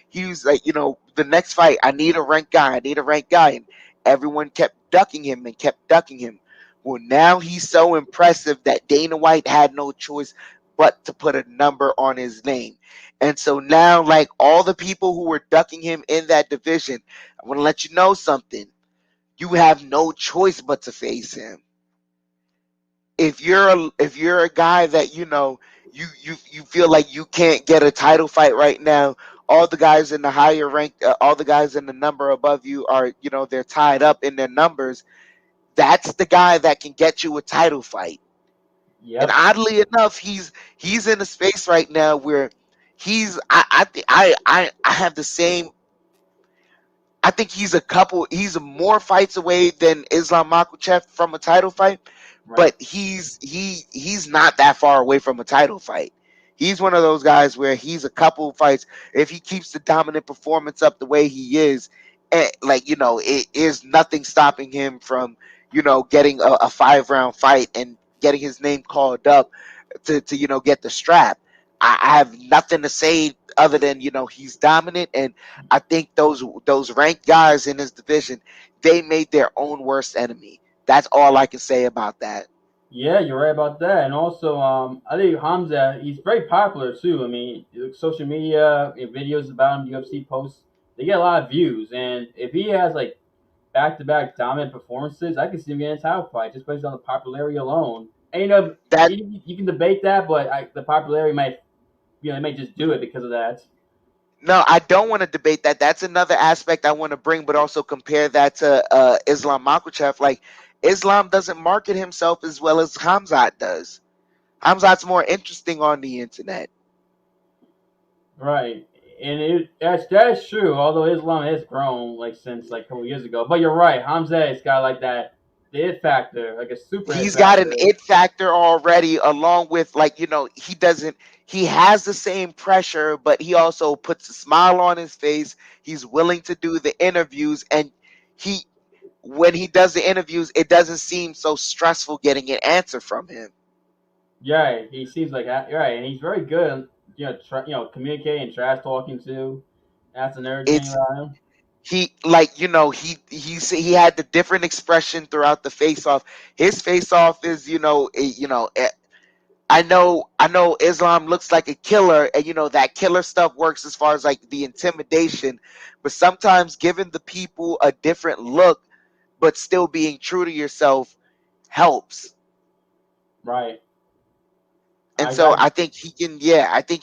He was the next fight, I need a ranked guy. I need a ranked guy. And everyone kept ducking him and kept ducking him. Well, now he's so impressive that Dana White had no choice but to put a number on his name. And so now, all the people who were ducking him in that division, I want to let you know something. You have no choice but to face him. If you're a guy that you feel like you can't get a title fight right now, all the guys in the higher rank, all the guys in the number above you are, they're tied up in their numbers. That's the guy that can get you a title fight. And Yep. oddly enough, he's in a space right now where I have the same. I think he's more fights away than Islam Makhachev from a title fight, Right. but he's not that far away from a title fight. He's one of those guys where he's a couple fights. If he keeps the dominant performance up the way he is, it is nothing stopping him from, getting a 5 round fight and getting his name called up to get the strap. I have nothing to say other than he's dominant, and I think those ranked guys in his division, they made their own worst enemy. That's all I can say about that. Yeah, you're right about that. And also, I think Hamza, he's very popular too. I mean, social media videos about him, UFC posts, they get a lot of views. And if he has like back-to-back dominant performances, I can see him getting a title fight just based on the popularity alone. And That you can debate that, but the popularity might, they might just do it because of that. No, I don't want to debate that. That's another aspect I want to bring, but also compare that to Islam Makhachev. Islam doesn't market himself as well as Hamzat does. Hamzat's more interesting on the internet. Right. And that's true. Although Islam has grown like since like a couple years ago, but you're right. Hamza has got like that the it factor, like a super it He's got an factor. it factor already, along with he has the same pressure, but he also puts a smile on his face. He's willing to do the interviews, and he when he does the interviews, it doesn't seem so stressful getting an answer from him. Yeah, he seems like that. Right, and he's very good communicating and trash talking too. That's another thing It's about him. he like he had the different expression throughout the face off. His face off is I know Islam looks like a killer, and that killer stuff works as far as like the intimidation, but sometimes giving the people a different look but still being true to yourself helps. Right. And I so got I think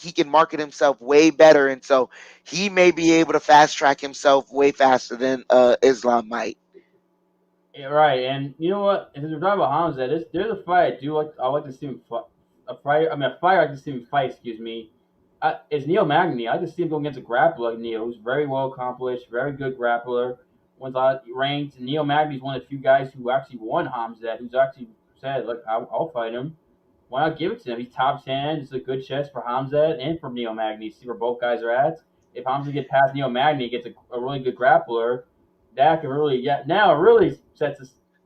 he can market himself way better, and so he may be able to fast track himself way faster than Islam might. Yeah, right, and you know what? If we're talking about Hamza, there's a fight I do like. I like to see him fight. A fight I like to see him fight. Excuse me. It's Neil Magny. I just see him going against a grappler like Neil, who's very well accomplished, very good grappler. One's ranked. Neil Magny is one of the few guys who actually won Hamza, who's actually said, "Look, I'll fight him. Why not give it to him? He's top 10. It's a good chest for Hamza and for Neil Magny. See where both guys are at. If Hamza gets past Neil Magny, gets a really good grappler, that can really now it really sets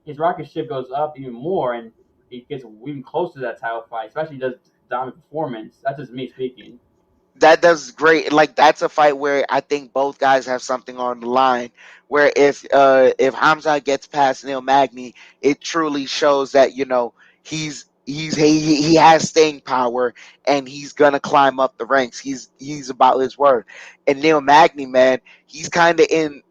his rocket ship goes up even more, and he gets even closer to that title fight, especially if he does dominant performance. That's just me speaking. That does great. Like that's a fight where I think both guys have something on the line. Where if Hamza gets past Neil Magny, it truly shows that he has staying power, and he's gonna climb up the ranks. He's about his word. And Neil Magny, man, he's kind of in.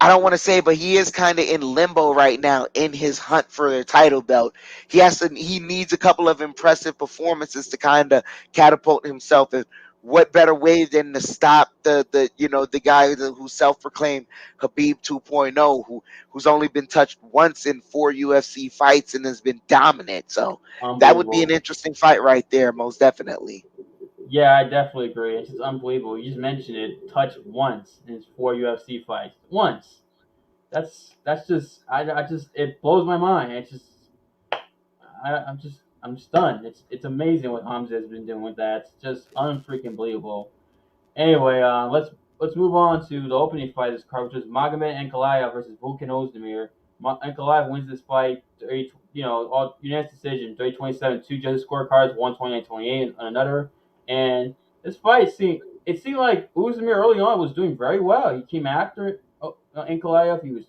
I don't want to say, but he is kind of in limbo right now in his hunt for the title belt. He needs a couple of impressive performances to kind of catapult himself. And what better way than to stop the guy who's self-proclaimed Khabib 2.0, who's only been touched once in 4 UFC fights and has been dominant. So that would be an Unbelievable. interesting fight right there, most definitely. Yeah, I definitely agree. It's just unbelievable. You just mentioned it. Touched once in his 4 UFC fights. Once. That's just I just it blows my mind. It's just I'm stunned. It's amazing what Hamza has been doing with that. It's just unfreaking believable. Anyway, let's move on to the opening fight of this card, which is Magomed Ankalaev versus Volkan Ozdemir. Ankalaev wins this fight, all unanimous decision, 30-27, two judges scorecards, 128-28 on another. And this fight seemed like Ozdemir early on was doing very well. He came after it. Ankalaev, he was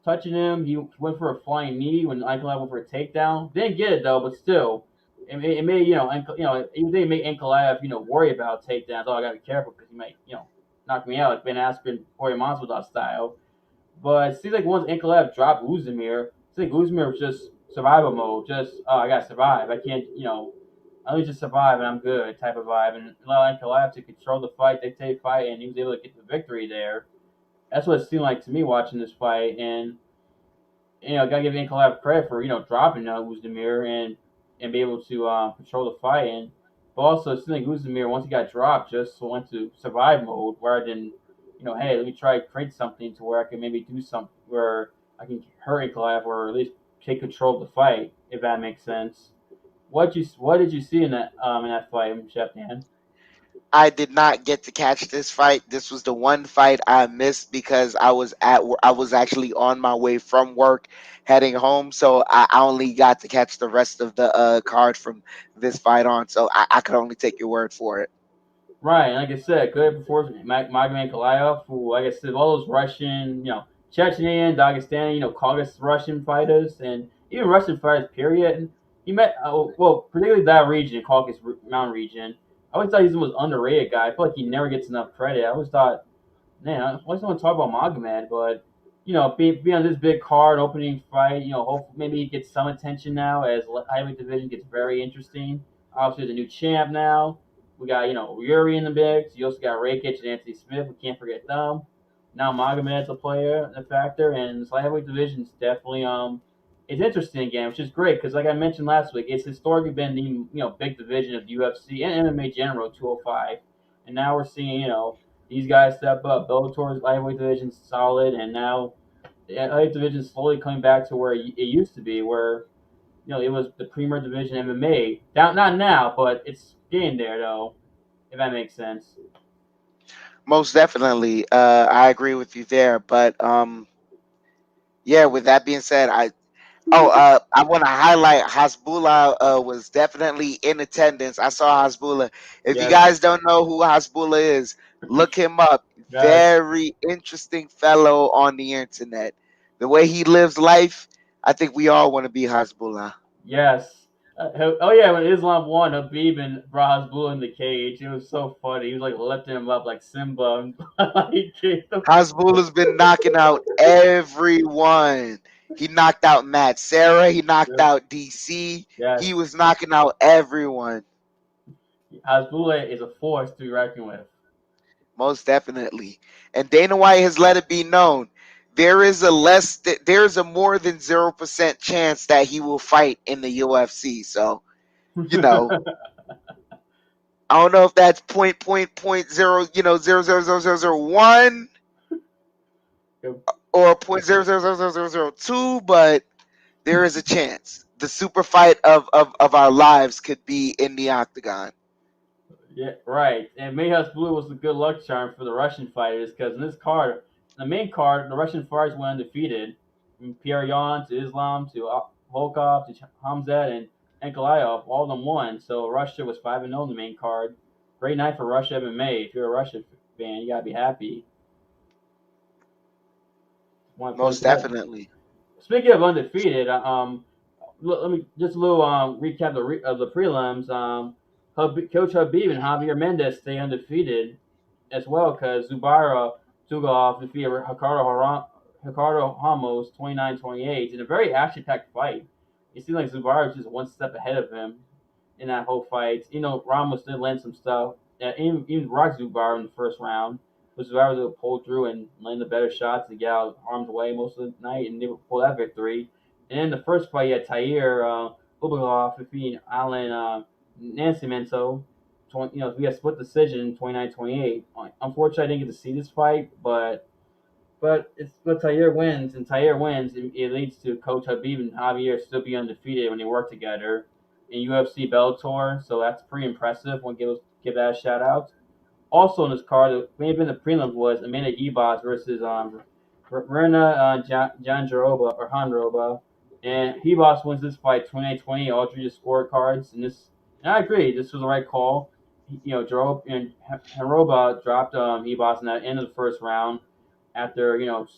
touching him. He went for a flying knee when Ankalaev went for a takedown. Didn't get it though, but still, it made even they make Ankalaev worry about takedowns. Oh, I gotta be careful because he might knock me out like Ben Askren or Masvidal style. But it seems like once Ankalaev dropped Uzdemir, it seems like Uzdemir was just survival mode. Just I gotta survive. I can't I need to survive and I'm good type of vibe. And allow Ankalaev to control the fight, dictate the fight, and he was able to get the victory there. That's what it seemed like to me watching this fight. And gotta give Ankalaev credit for dropping Uzdemir and be able to control the fight. And but also it seemed like Uzdemir once he got dropped just went to survive mode rather than hey, let me try to create something to where I can maybe do something where I can hurt Ankalaev or at least take control of the fight if that makes sense. What did you see in that fight, Chef Dan? I did not get to catch this fight. This was the one fight I missed because I was actually on my way from work heading home, so I only got to catch the rest of the card from this fight on. So I could only take your word for it. Right, like I said, good performance. Magomed Ankalaev, who, like I said, all those Russian, Chechenian, Dagestani, Kyrgyz Russian fighters, and even Russian fighters, period. He met, particularly that region, Caucasus Mountain region. I always thought he was the most underrated guy. I feel like he never gets enough credit. I always thought, man, I always want to talk about Magomed, but be on this big card opening fight. Hopefully maybe he gets some attention now as heavyweight division gets very interesting. Obviously, there's a new champ now. We got Yuri in the mix. You also got Rakic and Anthony Smith. We can't forget them. Now Magomed's a player, a factor, and this light heavyweight division is definitely it's interesting again, which is great because like I mentioned last week, it's historically been the big division of UFC and MMA general 205, and now we're seeing these guys step up. Bellator's lightweight division is solid, and now the lightweight division is slowly coming back to where it used to be, where it was the premier division MMA. Not now, but it's getting there though, if that makes sense. Most definitely, I agree with you there. But yeah, with that being said, I want to highlight Hasbullah was definitely in attendance. I saw Hasbullah. If you Yes, guys don't know who Hasbullah is, look him up. yes, Very interesting fellow on the internet. The way he lives life, I think we all want to be Hasbullah. yes. Oh yeah, when Islam won, Habib and brought Hasbulla in the cage. It was so funny. He was like lifting him up like Simba, and he kicked him. Hasbullah's been knocking out everyone. He knocked out Matt Sarah. He knocked Yep. out DC. He Yes, was knocking out everyone. Hasbulla is a force to be reckoned with. Most definitely. And Dana White has let it be known there's a more than 0% chance that he will fight in the UFC. So, you know, I don't know if that's point zero, 0.00001 Yep. or 0.00002, but there is a chance. The super fight of our lives could be in the octagon. Yeah, right. And Mayhew's Blue was a good luck charm for the Russian fighters because in this card, the main card, the Russian fighters went undefeated. From Pierre Yan to Islam to Volkov to Hamzat and Ankalaev, all of them won. So Russia was 5-0 in the main card. Great night for Russia MMA. If you're a Russia fan, you gotta be happy. Want to point Most that. definitely. Speaking of undefeated, let me just a little recap of the prelims. Coach Habib and Javier Mendez stay undefeated as well because Zubaira Tugalov defeated Ricardo Ramos 29-28 in a very action-packed fight. It seemed like Zubaira was just one step ahead of him in that whole fight. Ramos did land some stuff. Even rocked Zubaira in the first round. But Zubaira was able to pull through and land the better shots to get out of harm's way most of the night and able to pull that victory. And in the first fight, you had Tahir Ubagov defeating Alan Nascimento. We had split decision 29-28. Unfortunately, I didn't get to see this fight, but Tahir wins, and Tahir wins. It leads to Coach Habib and Javier still be undefeated when they work together in UFC Bellator. So that's pretty impressive. Want to give that a shout out. Also in this card, the main event of the prelims was Amanda Ebas versus Verna Janjaroba or Hanroba, and Ebas wins this fight 28-20. All three just scorecards, and I agree, this was the right call. Jarob and Hanroba dropped Ebas in the end of the first round after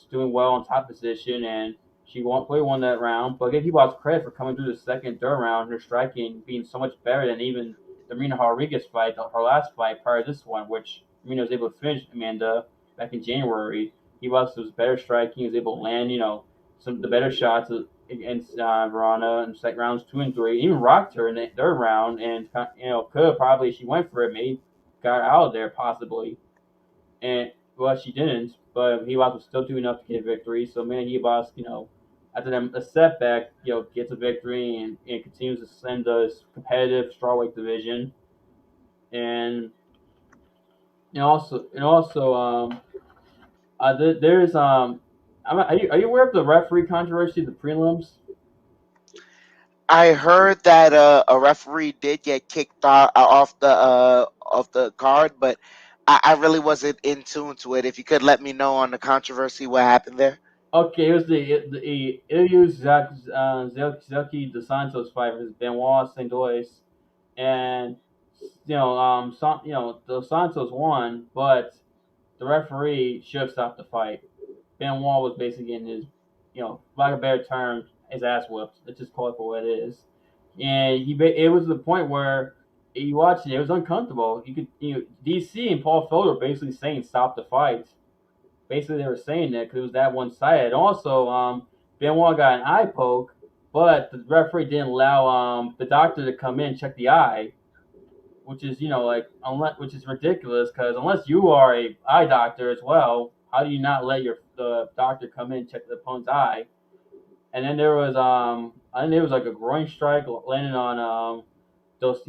doing well in top position, and she won that round. But I give Ebas credit for coming through the second, third round. Her striking being so much better than even the Marina Rodriguez fight, her last fight prior to this one, which Marina was able to finish Amanda back in January. He was better striking. He was able to land, some of the better shots against Verona in second rounds 2 and 3. Even rocked her in the third round, and could have probably, if she went for it, maybe got out of there possibly. And well, she didn't, but Hebos was still doing enough to get a victory. So man, Hebos, after a setback, gets a victory and continues to send us competitive strawweight division. And also there's are you aware of the referee controversy, the prelims? I heard that a referee did get kicked off the card, but I really wasn't in tune to it. If you could let me know on the controversy, what happened there? Okay, it was the Ilya Zelki dos Santos fight versus Benoit Saint Dois, and Dos Santos won, but the referee should have stopped the fight. Benoit was basically getting his, lack of a better term, his ass whooped. Let's just call it for what it is. And it was the point where you watched it, it was uncomfortable. DC and Paul Felder basically saying stop the fight. Basically, they were saying that because it was that one sided. Also, Benoit got an eye poke, but the referee didn't allow the doctor to come in and check the eye, which is which is ridiculous because unless you are a eye doctor as well, how do you not let the doctor come in and check the opponent's eye? And then I think there was like a groin strike landing on Dos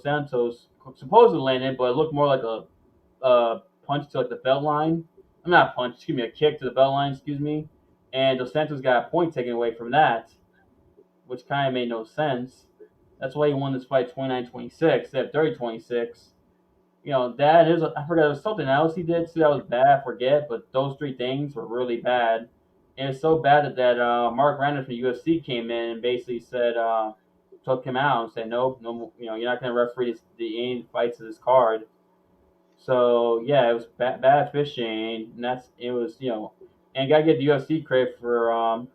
Santos supposedly landed, but it looked more like a punch to like the belt line. I'm not punch, excuse me, a kick to the belt line, excuse me. And Dos Santos got a point taken away from that, which kind of made no sense. That's why he won this fight 29-26 instead of 30-26. That is, I forgot, there was something else he did too that was bad, I forget, but those three things were really bad. And it's so bad that Mark Randall from UFC came in and basically said, took him out and said, nope, no, you're not going to referee any fights of this card. So yeah, it was bad fishing, and it was and gotta give the UFC credit for and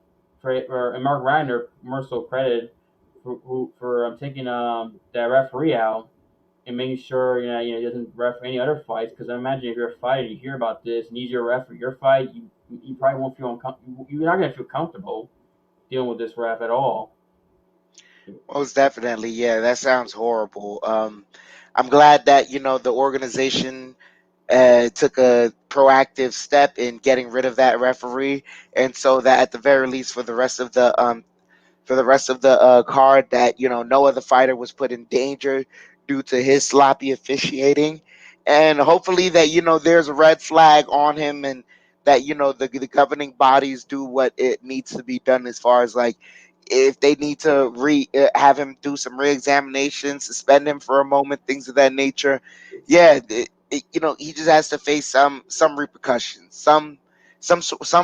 Mark Reiner more so credit for taking that referee out and making sure he doesn't ref any other fights. Because I imagine if you're a fighter, you hear about this and he's your ref for your fight, you probably won't feel uncomfortable. You're not gonna feel comfortable dealing with this ref at all. Most definitely, yeah, that sounds horrible. I'm glad that the organization took a proactive step in getting rid of that referee, and so that at the very least for the rest of the card, that no other fighter was put in danger due to his sloppy officiating, and hopefully that there's a red flag on him, and that the governing bodies do what it needs to be done as far as like if they need to have him do some re-examination, suspend him for a moment, things of that nature. Yeah, he just has to face some repercussions, some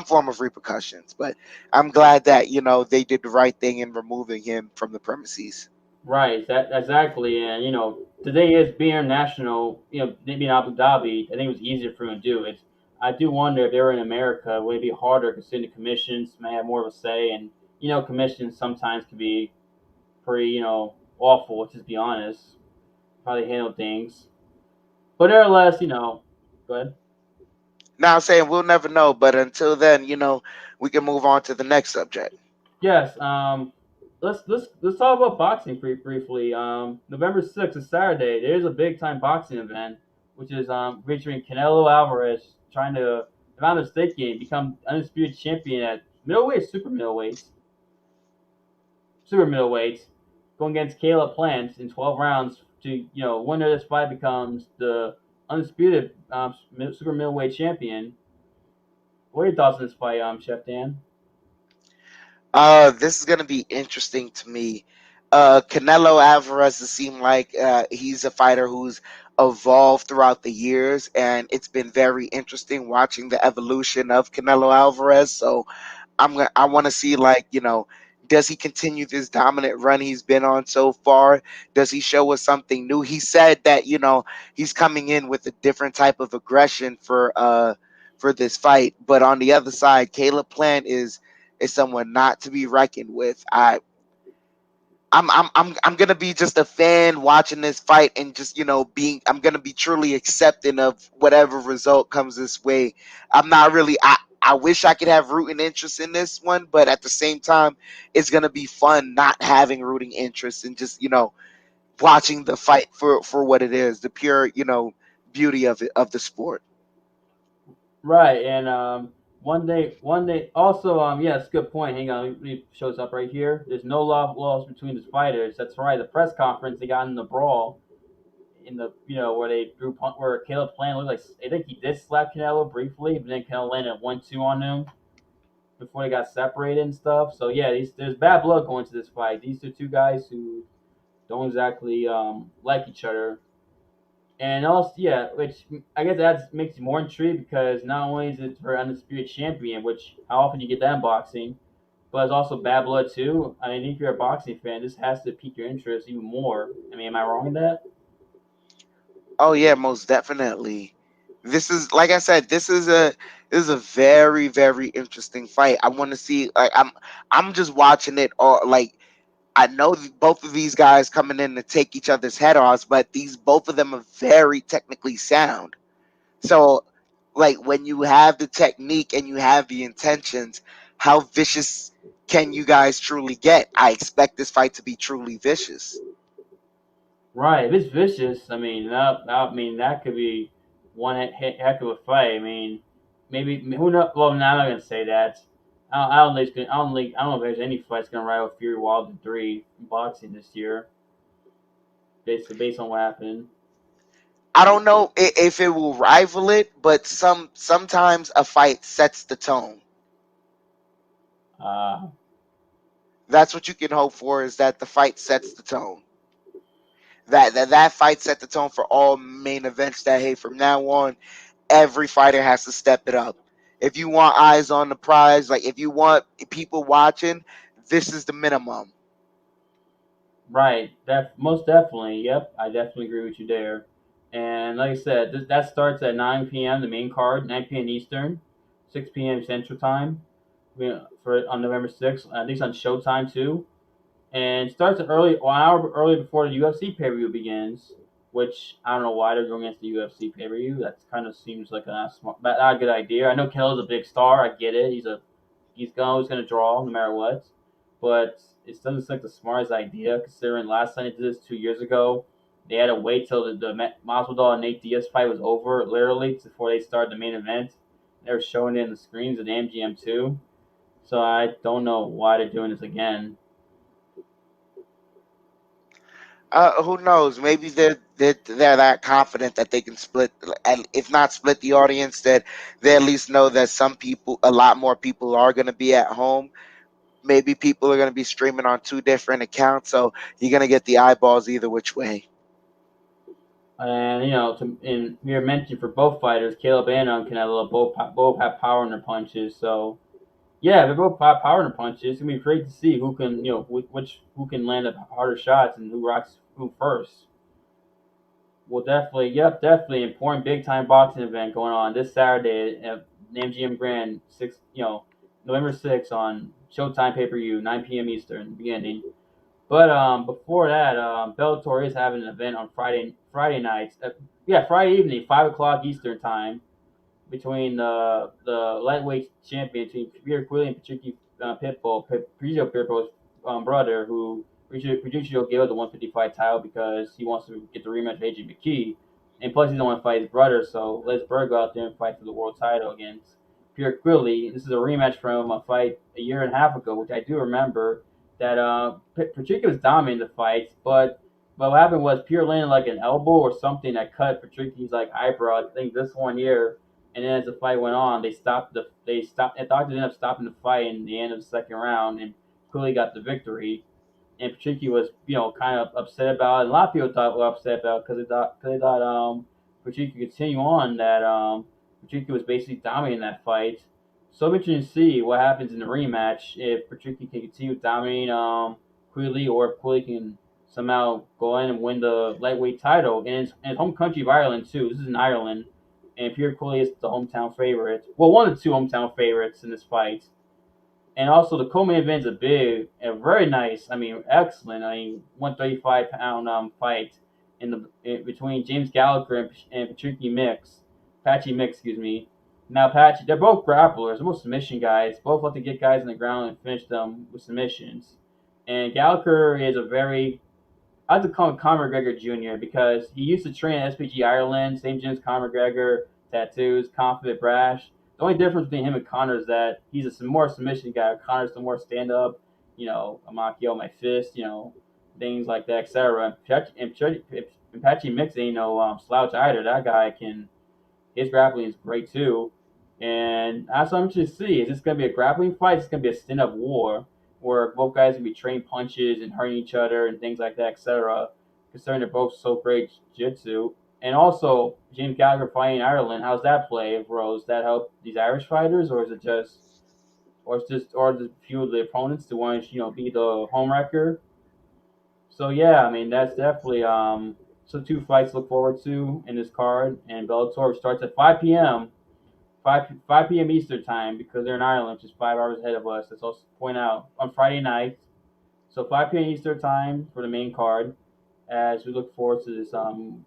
form of repercussions. But I'm glad that they did the right thing in removing him from the premises. Right, that exactly, and today is being international. Being Abu Dhabi, I think it was easier for him to do it. I do wonder if they were in America, would it be harder considering the commissions may have more of a say, and commissions sometimes can be pretty, awful. Let's just be honest, how they handle things. But nevertheless, go ahead. Now, I'm saying we'll never know, but until then, we can move on to the next subject. Yes. Let's talk about boxing briefly. November 6th is Saturday. There's a big time boxing event, which is featuring Canelo Alvarez trying to, if I'm not mistaken, become undisputed champion at middleweight, super middleweight, going against Caleb Plant in 12 rounds. To winner of this fight becomes the undisputed super middleweight champion. What are your thoughts on this fight, Chef Dan? This is gonna be interesting to me. Canelo Alvarez, it seemed like he's a fighter who's evolved throughout the years, and it's been very interesting watching the evolution of Canelo Alvarez. So I want to see, like, does he continue this dominant run he's been on so far? Does he show us something new? He said that he's coming in with a different type of aggression for this fight, but on the other side, Caleb Plant is someone not to be reckoned with. I'm gonna be just a fan watching this fight, and just being I'm gonna be truly accepting of whatever result comes this way. I'm not really I wish I could have rooting interest in this one, but at the same time, it's gonna be fun not having rooting interest and just watching the fight for what it is, the pure beauty of it, of the sport. Right, and one day. Also, yes, good point. Hang on, it shows up right here. There's no love lost between the fighters. That's right. The press conference they got in the brawl in the where they where Caleb Plant looked like I think he did slap Canelo briefly, but then Canelo landed 1-2 on him before they got separated and stuff. So yeah, there's bad blood going to this fight. These are two guys who don't exactly like each other. And also, yeah, which I guess that makes you more intrigued because not only is it for undisputed champion, which how often you get that in boxing, but it's also bad blood too. I mean, if you're a boxing fan, this has to pique your interest even more. I mean, am I wrong in that? Oh yeah, most definitely. This is, like I said, this is a very very interesting fight. I want to see, like, I'm just watching it all. Like, I know both of these guys coming in to take each other's head offs, but these both of them are very technically sound. So, like, when you have the technique and you have the intentions, how vicious can you guys truly get? I expect this fight to be truly vicious. Right. If it's vicious, I mean, that could be one heck of a fight. I mean, maybe who knows? Well, no, I'm not gonna say that. I don't think I don't know if there's any fights gonna rival Fury Wilder 3 in boxing this year, based on what happened. I don't know if it will rival it, but sometimes a fight sets the tone. Uh, That's what you can hope for, is that the fight sets the tone. That fight set the tone for all main events. That, hey, from now on, every fighter has to step it up. if you want eyes on the prize, like if you want people watching, this is the minimum. Right. Most definitely. Yep. I definitely agree with you there. And like I said, that starts at 9 p.m. The main card, 9 p.m. Eastern, 6 p.m. Central Time. For on November 6th. I think it's on Showtime too. And starts early, 1 hour early before the UFC pay per view begins. Which I don't know why they're going against the UFC pay per view. That kind of seems like not a good idea. I know Kelly's a big star. I get it. He's always going to draw no matter what. But it doesn't seem like the smartest idea considering last time they did this 2 years ago. They had to wait till the Masvidal and Nate Diaz fight was over, literally, before they started the main event. They were showing it in the screens of the MGM too. So I don't know why they're doing this again. Who knows? Maybe they're that confident that they can split, and if not split the audience, that they at least know that a lot more people are going to be at home. Maybe people are going to be streaming on two different accounts, so you're going to get the eyeballs either which way. And and we were mentioned for both fighters, Caleb and Canelo both have power in their punches. So yeah, they're both power in their punches. It's gonna be great to see who can who can land the harder shots and who rocks who first. Well, definitely, yep, definitely important big time boxing event going on this Saturday at MGM Grand November 6th on Showtime pay per view 9 p.m. Eastern beginning. But before that, Bellator is having an event on Friday nights. Friday evening, 5 o'clock Eastern time, between the lightweight champion between Pierre Quilly and Patricky Pitbull, Patricio Pitbull's brother, who Patricio gave up the 155 title because he wants to get the rematch with AJ McKee, and plus he doesn't want to fight his brother, so let's Burgos out there and fight for the world title against Pierre Quilly. This is a rematch from a fight a year and a half ago, which I do remember. That Patricio was dominating the fight, but what happened was Pierre landed like an elbow or something that cut Patricio's like eyebrow. I think this one here, and then as the fight went on, they stopped. The doctors ended up stopping the fight in the end of the second round, and Cooley got the victory. And Patricky was kind of upset about it. And a lot of people thought were upset about it because they thought Patricky could continue on. That Patricky was basically dominating that fight. So I'm interested to see what happens in the rematch if Patricky can continue dominating Quilly, or if Quilly can somehow go in and win the lightweight title in his home country of Ireland too. This is in Ireland, and Pierre Quilly is the hometown favorite. Well, one of the two hometown favorites in this fight. And also the co-main event is a big and very nice. I mean, excellent. I mean, 135-pound fight between James Gallagher and Patchy Mix, excuse me. Now Patchy, they're both grapplers, they're both submission guys. Both like to get guys on the ground and finish them with submissions. And Gallagher is a very I like to call him Conor McGregor Jr. because he used to train at SPG Ireland, St. James Conor McGregor, tattoos, confident, brash. The only difference between him and Conor is that he's a more submission guy. Conor's the more stand up, I'm Akio, my fist, things like that, etc. And Patchy Mix ain't no slouch either. That guy his grappling is great too. And that's what I'm interested to see. Is this going to be a grappling fight? Is this going to be a stand up war where both guys can be trading punches and hurting each other and things like that, etc. Considering they're both so great jiu-jitsu. And also, James Gallagher fighting in Ireland, how's that play, Rose? That help these Irish fighters, or is it or the few of the opponents to want to, be the home wrecker? So yeah, I mean that's definitely so two fights to look forward to in this card. And Bellator starts at 5 p.m. 5 p.m. Eastern time because they're in Ireland, which is 5 hours ahead of us. Let's also point out on Friday night. So 5 p.m. Eastern time for the main card. As we look forward to this Bellator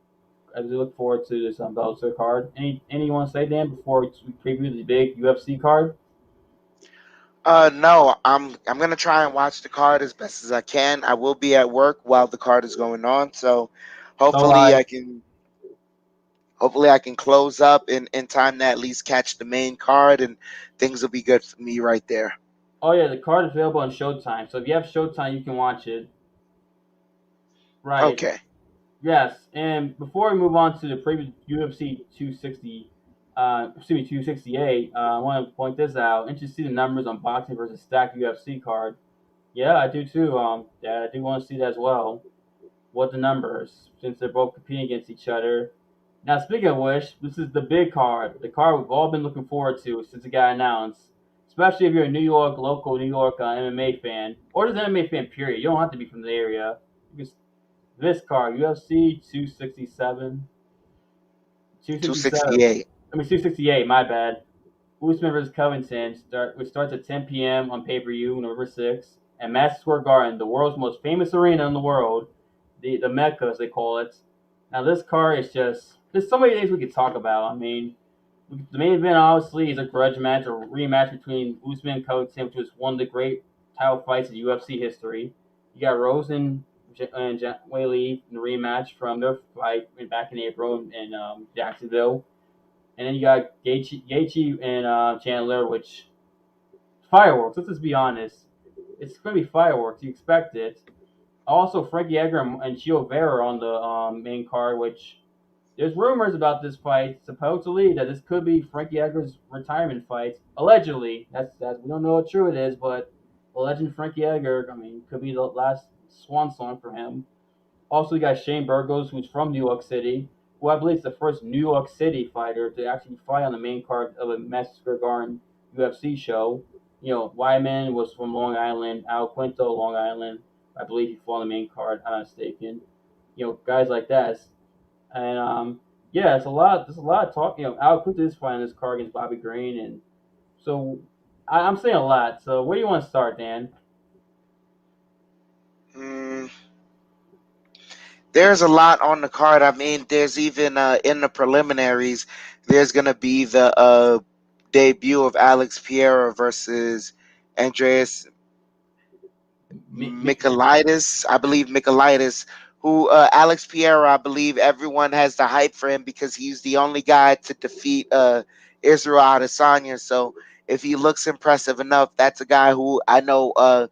card. Any you want to say, Dan, before we preview the big UFC card? No, I'm gonna try and watch the card as best as I can. I will be at work while the card is going on, so So hopefully I can close up in time to at least catch the main card, and things will be good for me right there. oh yeah, the card is available on Showtime. So if you have Showtime, you can watch it. Right. Okay. Yes, and before we move on to the previous UFC 268, I want to point this out. Interested to see the numbers on boxing versus stacked UFC card. Yeah, I do too. Yeah, I do want to see that as well. What the numbers, since they're both competing against each other. Now, speaking of which, this is the big card, the card we've all been looking forward to since it got announced. Especially if you're a New York, local New York MMA fan, or just MMA fan, period. You don't have to be from the area. This card, UFC 267. 267. 268. 268, my bad. Usman versus Covington, which starts at 10 p.m. on pay-per-view November 6th at Madison Square Garden, the world's most famous arena in the world, the Mecca, as they call it. Now, this card is just, there's so many things we could talk about. I mean, the main event, obviously, is a grudge match, a rematch between Usman and Covington, which was one of the great title fights in UFC history. You got Rose and Zhang Weili in the rematch from their fight back in April in Jacksonville. And then you got Gaethje and Chandler, which fireworks. Let's just be honest. It's going to be fireworks. You expect it. Also, Frankie Edgar and Chio Vera on the main card, which there's rumors about this fight, supposedly, that this could be Frankie Edgar's retirement fight. Allegedly. That's we don't know how true it is, but alleged Frankie Edgar, I mean, could be the last swan song for him. Also, you got Shane Burgos, who's from New York City, who I believe is the first New York City fighter to actually fight on the main card of a Madison Square Garden UFC show. You know, Wyman was from Long Island, Al Quinto, Long Island. I believe he fought on the main card, if I'm not mistaken. You know, guys like that. And yeah, it's a lot. There's a lot of talk. You know, Al Quinto is fighting this card against Bobby Green, and so I'm saying a lot. So where do you want to start, Dan? Mm, there's a lot on the card. I mean, there's even in the preliminaries, there's gonna be the debut of Alex Pereira versus Andreas Michaelides, I believe Michaelides, who Alex Pereira, I believe everyone has the hype for him because he's the only guy to defeat Israel Adesanya. So if he looks impressive enough, that's a guy who I know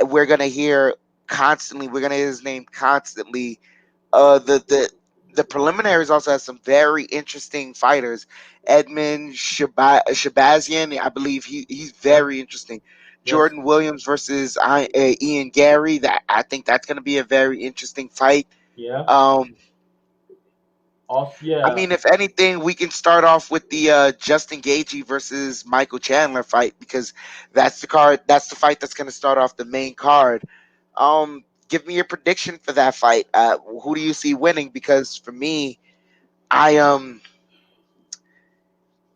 we're gonna hear constantly. We're gonna hear his name constantly. The preliminaries also has some very interesting fighters. Edmund Shabazian, I believe he's Yep. very interesting. Yes. Jordan Williams versus Ian Gary. That I think that's going to be a very interesting fight. Yeah. Um, Also, I yeah. mean, if anything, we can start off with the Justin Gaethje versus Michael Chandler fight because that's the card. That's the fight that's going to start off the main card. Give me your prediction for that fight. Who do you see winning? Because for me, I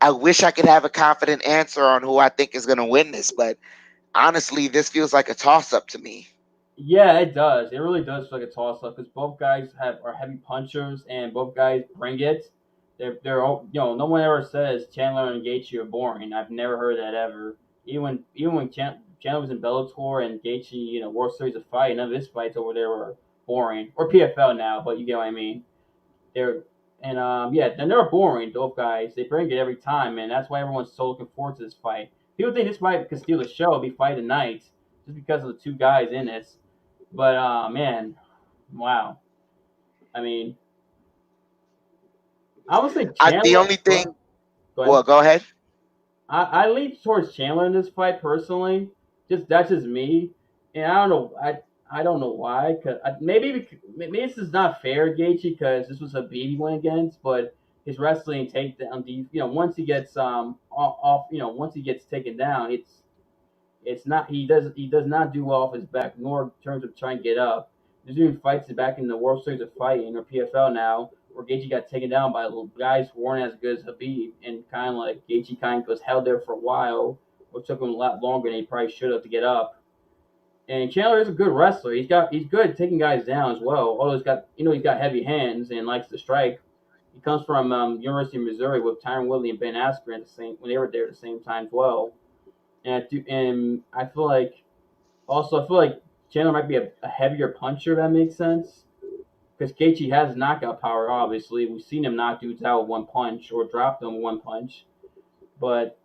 I wish I could have a confident answer on who I think is going to win this, but honestly, this feels like a toss up to me. Yeah, it does. It really does feel like a toss up because both guys are heavy punchers and both guys bring it. They're all, you know, no one ever says Chandler and Gaethje are boring. I've never heard that ever. Even when Chandler was in Bellator and Gaethje, you know, World Series of Fight, none of his fights over there were boring, or PFL now, but you get what I mean. They're and yeah, and they're boring. Both guys, they bring it every time, and that's why everyone's so looking forward to this fight. People think this fight could steal the show, be fight of the night, just because of the two guys in it. But man, wow. I mean, I would say The Chandler. only thing, Go well, ahead. go ahead. I lean towards Chandler in this fight personally. Just that's just me, and I don't know. I don't know why. Cause maybe this is not fair, Gaethje, because this was a baby he went against, but his wrestling takedown, once he gets off, once he gets taken down, it's not he does not do well off his back, nor in terms of trying to get up. He's doing fights back in the World Series of Fighting or PFL now, where Gaethje got taken down by guys who weren't as good as Habib, and kind of like Gaethje kind of was held there for a while, which took him a lot longer than he probably should have to get up. And Chandler is a good wrestler. He's good at taking guys down as well. Although he's got heavy hands and likes to strike. He comes from University of Missouri with Tyron Woodley and Ben Askren when they were there at the same time as well. And I feel like Chandler might be a heavier puncher, if that makes sense. Because Gaethje has knockout power, obviously. We've seen him knock dudes out with one punch or drop them with one punch. But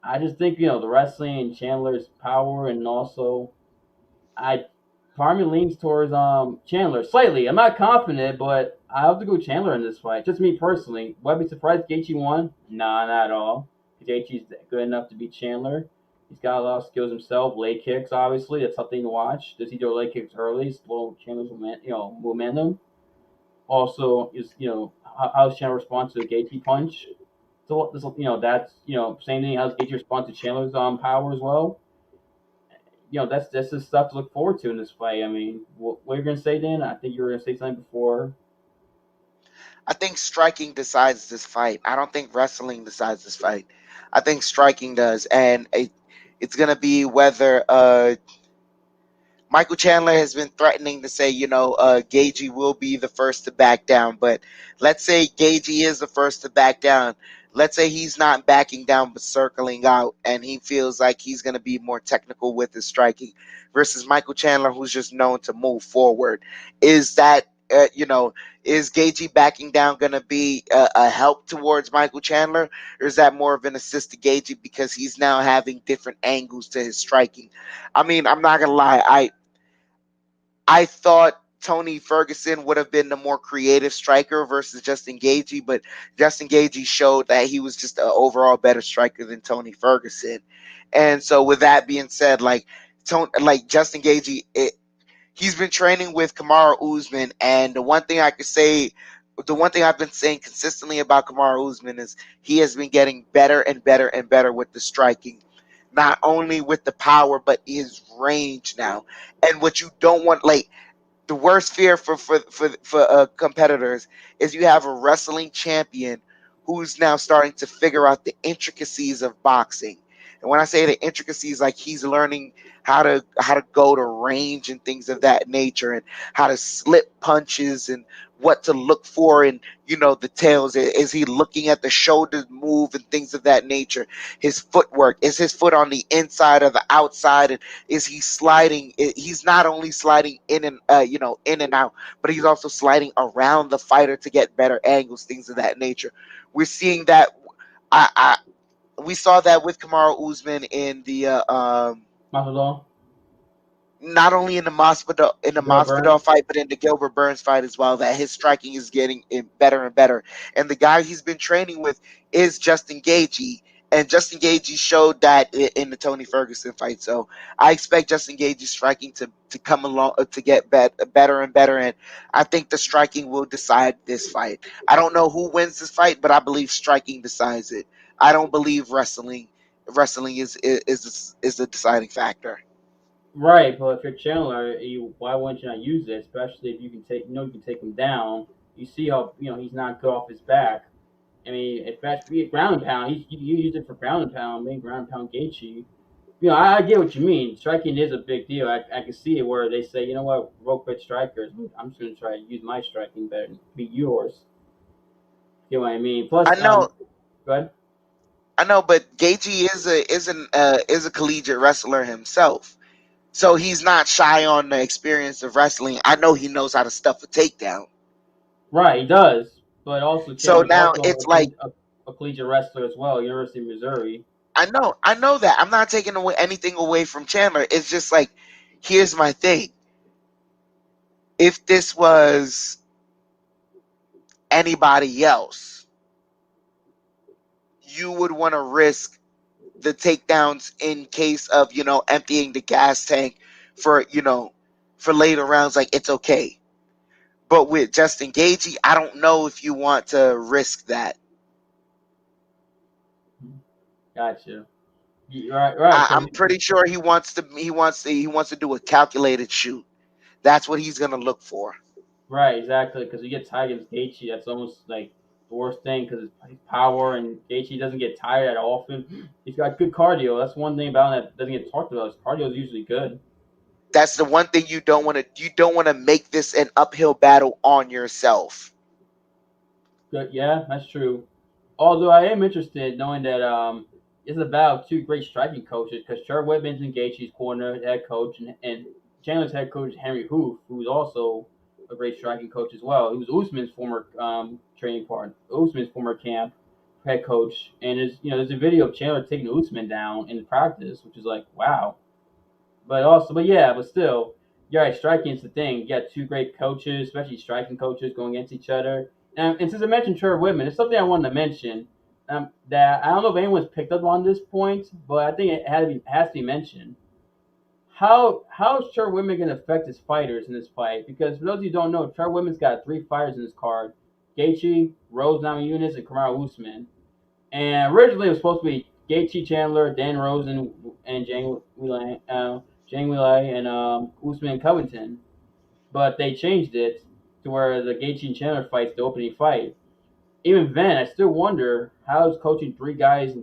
I just think, the wrestling and Chandler's power, and also I part of me leans towards Chandler slightly. I'm not confident, but I have to go Chandler in this fight. Just me personally. Would I be surprised if Gaethje won? Nah, not at all. Gaethje's good enough to beat Chandler. He's got a lot of skills himself. Leg kicks, obviously, that's something to watch. Does he do leg kicks early? Slow Chandler's momentum. Also, is how's Chandler respond to a Gaethje punch? So that's same thing. How's Gaethje respond to Chandler's power as well? That's just stuff to look forward to in this fight. I mean, what you're gonna say, Dan? I think you were gonna say something before. I think striking decides this fight. I don't think wrestling decides this fight. I think striking does, and it's gonna be whether Michael Chandler has been threatening to say, Gaethje will be the first to back down. But let's say Gaethje is the first to back down. Let's say he's not backing down but circling out, and he feels like he's going to be more technical with his striking versus Michael Chandler, who's just known to move forward. Is that, is Gaethje backing down going to be a help towards Michael Chandler, or is that more of an assist to Gaethje because he's now having different angles to his striking? I mean, I'm not going to lie. I thought Tony Ferguson would have been the more creative striker versus Justin Gaethje, but Justin Gaethje showed that he was just an overall better striker than Tony Ferguson. And so, with that being said, Justin Gaethje, he's been training with Kamaru Usman, and the one thing I've been saying consistently about Kamaru Usman is he has been getting better and better and better with the striking. Not only with the power, but his range now. And what you don't want, the worst fear for competitors is you have a wrestling champion who's now starting to figure out the intricacies of boxing. And when I say the intricacies, like he's learning how to go to range and things of that nature, and how to slip punches and what to look for, and the tails. Is he looking at the shoulders move and things of that nature? His footwork, is his foot on the inside or the outside, and is he sliding? He's not only sliding in and in and out, but he's also sliding around the fighter to get better angles, things of that nature. We're seeing that. We saw that with Kamaru Usman in the Masvidal, not only in the Gil Masvidal Burns. fight, but in the Gilbert Burns fight as well. That his striking is getting better and better, and the guy he's been training with is Justin Gaethje, and Justin Gaethje showed that in the Tony Ferguson fight. So I expect Justin Gaethje's striking to come along to get better and better, and I think the striking will decide this fight. I don't know who wins this fight, but I believe striking decides it. I don't believe wrestling is a deciding factor. Right, but if you're Chandler, why wouldn't you not use it? Especially if you can take him down. You see how he's not good off his back. I mean, if that's be ground and pound, you use it for ground and pound, maybe ground and pound Gaethje. I get what you mean. Striking is a big deal. I can see it where they say, you know what, real quick strikers. I'm just going to try to use my striking better than beat yours. You know what I mean? I Plus, know go ahead. I know, but Gaethje is a collegiate wrestler himself, so he's not shy on the experience of wrestling. I know he knows how to stuff a takedown. Right, he does. But also, So Chandler's now also it's like a collegiate wrestler as well, University of Missouri. I know that I'm not taking away anything away from Chandler. It's just like, here's my thing: if this was anybody else, you would want to risk the takedowns in case of emptying the gas tank for for later rounds. Like, it's okay. But with Justin Gaethje, I don't know if you want to risk that. Gotcha. Right, right. Because I'm pretty sure he wants to do a calculated shoot. That's what he's gonna look for. right, exactly. Because you get tired against Gaethje, that's almost like the worst thing because his power and Gaethje doesn't get tired that often. He's got good cardio. That's one thing about him that doesn't get talked about. His cardio is usually good. That's the one thing you don't want to. You don't want to make this an uphill battle on yourself. Good, yeah, that's true. Although I am interested knowing that it's about two great striking coaches because Trevor Whitman's in Gaethje's corner, head coach, and Chandler's head coach Henry Hoof, who's also a great striking coach as well. He was Usman's former training partner, Usman's former camp head coach, and there's a video of Chandler taking Usman down in practice, which is like wow. But still, you're right. Striking is the thing. You got two great coaches, especially striking coaches, going against each other. And since I mentioned Trevor Whitman, it's something I wanted to mention. That I don't know if anyone's picked up on this point, but I think it has to be mentioned. how's Trevor Whitman gonna affect his fighters in this fight? Because for those of you who don't know, Trevor Whitman's got 3 fighters in his card: Gaethje, Rose Namajunas, and Kamaru Usman. And originally it was supposed to be Gaethje, Chandler, Dan Rose, and Zhang Weili, and Usman Covington. But they changed it to where the Gaethje and Chandler fight's the opening fight. Even then, I still wonder how is coaching 3 guys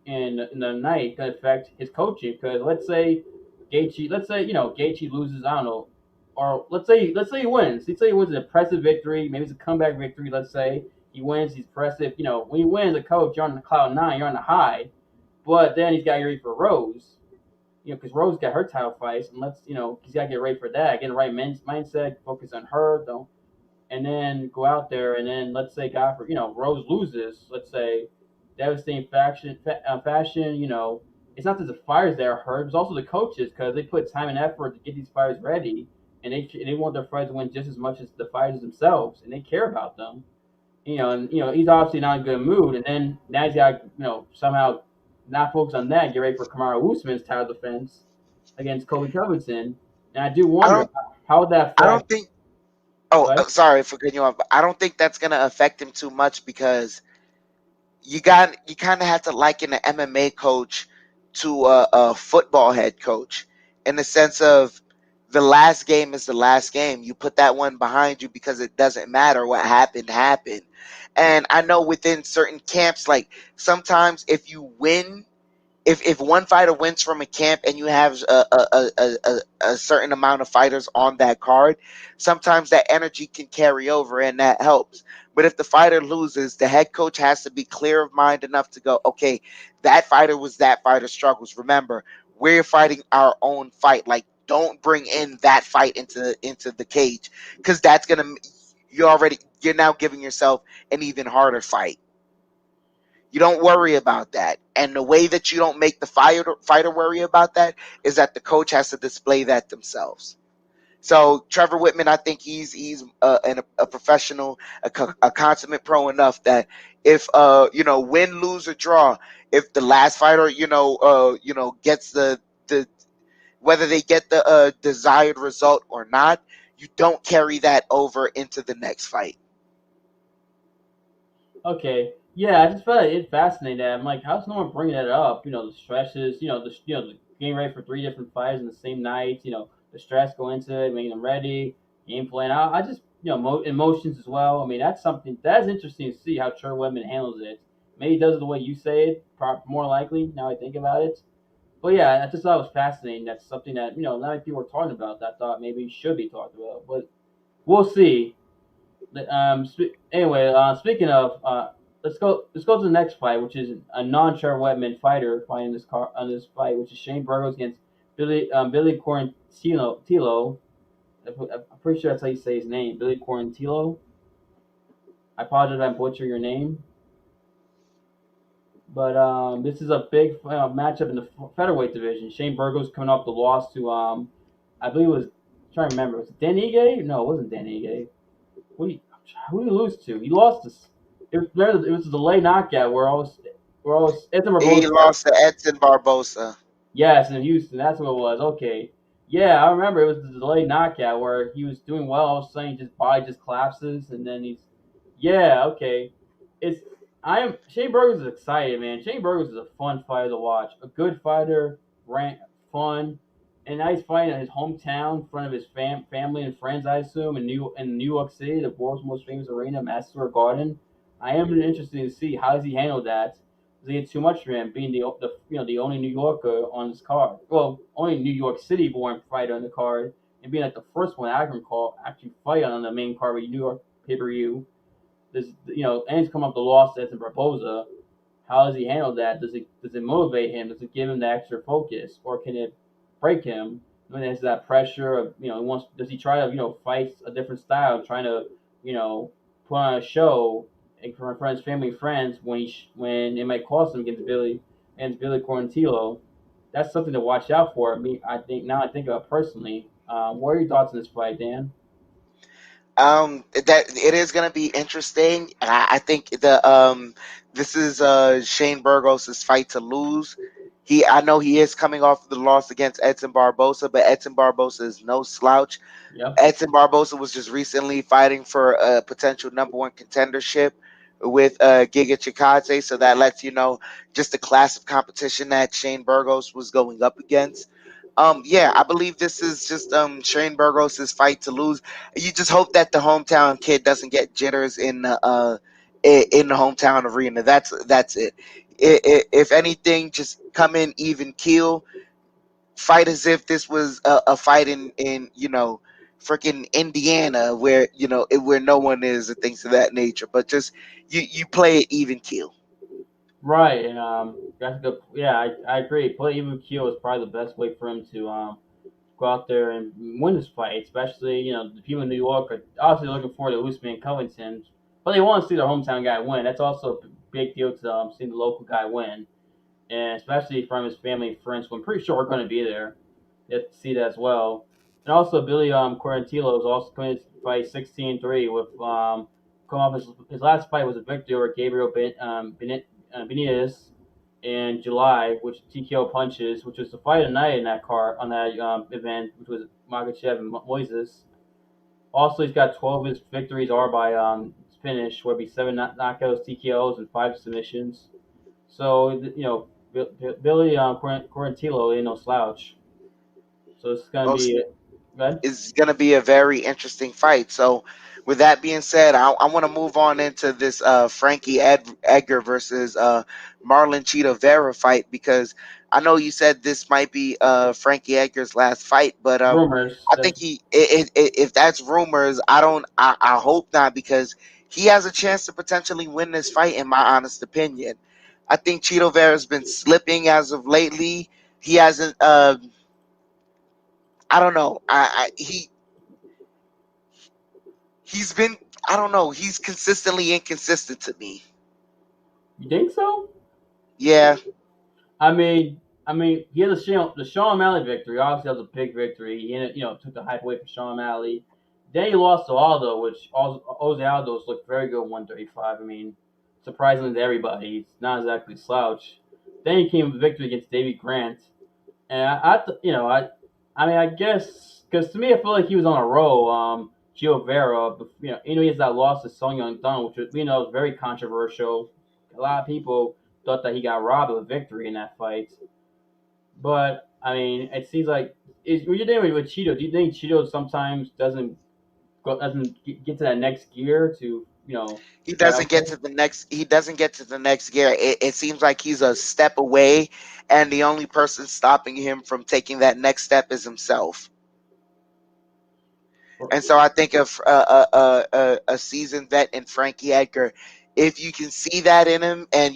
in the night going to affect his coaching. Because let's say Gaethje loses, I don't know, or let's say he wins. Let's say he wins an impressive victory. Maybe it's a comeback victory. Let's say he wins. He's impressive. When you win as a coach, you're on the cloud 9. You're on the high. But then he's got to get ready for Rose. Because Rose got her title fights, and he's got to get ready for that. Get the right mindset. Focus on her. Don't and then go out there and then let's say Rose loses, let's say devastating fashion, it's not that the fighters that are hurt, it's also the coaches because they put time and effort to get these fighters ready, and they want their fighters to win just as much as the fighters themselves, and they care about them. He's obviously not in a good mood, and then now he's got somehow not focus on that, get ready for Kamaru Usman's title defense against Colby Covington, and I do I wonder don't. how that I don't affect. think. Oh, But sorry for cutting you off. But I don't think that's gonna affect him too much because you kind of have to liken an MMA coach to a football head coach in the sense of the last game is the last game. You put that one behind you because it doesn't matter what happened. And I know within certain camps, like sometimes if you win, if one fighter wins from a camp and you have a certain amount of fighters on that card, sometimes that energy can carry over and that helps. But if the fighter loses, the head coach has to be clear of mind enough to go, okay, that fighter was that fighter's struggles. Remember, we're fighting our own fight. Like, don't bring in that fight into the cage because that's gonna you're now giving yourself an even harder fight. You don't worry about that. And the way that you don't make the fighter worry about that is that the coach has to display that themselves. So Trevor Whitman, I think he's a professional, a consummate pro enough that if win, lose or draw, if the last fighter gets the whether they get the desired result or not, you don't carry that over into the next fight. Okay. Yeah, I just found it fascinating. That I'm like, how's no one bringing that up? The stresses. The getting ready for 3 different fights in the same night. The stress going into it, making them ready, game plan. I just emotions as well. I mean, that's interesting to see how Trevor Whitman handles it. Maybe he does it the way you say it, more likely. Now I think about it. But yeah, I just thought it was fascinating. That's something that not many people are talking about. That I thought maybe should be talked about. But we'll see. Anyway, speaking of, let's go to the next fight, which is a non-Trevor Whitman fighter fighting on this fight, which is Shane Burgos against Billy Quarantillo. I'm pretty sure that's how you say his name, Billy Quarantillo. I apologize if I butcher your name, but this is a big matchup in the featherweight division. Shane Burgos coming off the loss to I believe it was, I'm trying to remember, was it Dan Ige? No, it wasn't Dan Ige. Who did he lose to? He lost this. It was a delayed knockout where Ethan He Barboza. lost to Edson Barbosa. Yes, in Houston. That's what it was. Okay. Yeah, I remember it was the delayed knockout where he was doing well. All of a sudden, his body just collapses, and then he's. Yeah, okay. It's Shane Burgos is excited, man. Shane Burgos is a fun fighter to watch. A good fighter, fun, and now he's fighting in his hometown in front of his family and friends. I assume in New York City, the world's most famous arena, Madison Square Garden. I am interested to see how does he handle that. Does it get too much for him being the only New Yorker on this card? Well, only New York City born fighter on the card, and being like the first one I can recall actually fight on the main card with New York pay per view. And he's come up the loss to Edson Barboza. How does he handle that? Does it motivate him? Does it give him the extra focus, or can it break him when there's that pressure of does he try to fight a different style, trying to put on a show in front of his family and friends when it might cost him against Billy Quarantillo? That's something to watch out for. I think about it personally. What are your thoughts on this fight, Dan? That it is going to be interesting. I think this is Shane Burgos' fight to lose. I know he is coming off the loss against Edson Barbosa, but Edson Barbosa is no slouch. Yep. Edson Barbosa was just recently fighting for a potential number one contendership with Giga Chikadze, so that lets you know just the class of competition that Shane Burgos was going up against. Yeah, I believe this is just Shane Burgos' fight to lose. You just hope that the hometown kid doesn't get jitters in the hometown arena. That's it. If anything, just come in even keel, fight as if this was a fight in freaking Indiana where where no one is and things of that nature. But just you play it even keel. Right, and that's a good. Yeah, I agree. Play even keel is probably the best way for him to go out there and win this fight. Especially, the people in New York are obviously looking forward to Usman and Covington, but they want to see their hometown guy win. That's also a big deal to seeing the local guy win, and especially from his family and friends, who I'm pretty sure are going to be there. They have to see that as well. And also, Billy Quarantillo is also going to fight 16-3 with come off his last fight was a victory over Gabriel Benitez in July, which TKO punches, which was the fight of the night in that car on that event, which was Makachev and Moises. Also, he's got 12 of his victories are by finish, where it'd be seven knockouts, TKOs, and five submissions. So Billy Quarantillo ain't no slouch. So it's gonna Most be good. is going to be a very interesting fight. So, with that being said, I want to move on into this Edgar versus Marlon Cheeto Vera fight because I know you said this might be Frankie Edgar's last fight, but Rumors. I think if that's rumors, I hope not because he has a chance to potentially win this fight. In my honest opinion, I think Cheeto Vera's been slipping as of lately. He hasn't. I don't know. He's been I don't know, he's consistently inconsistent to me. You think so? Yeah, I mean, he had the Sean O'Malley victory. Obviously, that was a big victory. He took the hype away from Sean O'Malley. Then he lost to Aldo, which Jose Aldo's looked very good at 135. I mean, surprisingly to everybody, he's not exactly a slouch. Then he came with a victory against Davey Grant, and I mean, I guess because to me, I feel like he was on a roll. Gio Vera, but, he has that loss to Song Young Dong, which we know was very controversial. A lot of people thought that he got robbed of a victory in that fight. But I mean, it seems like what you're doing with Cheeto. Do you think Cheeto sometimes doesn't get to that next gear to he try doesn't out get there? to the next gear. It seems like he's a step away, and the only person stopping him from taking that next step is himself. And so I think of a seasoned vet in Frankie Edgar, if you can see that in him, and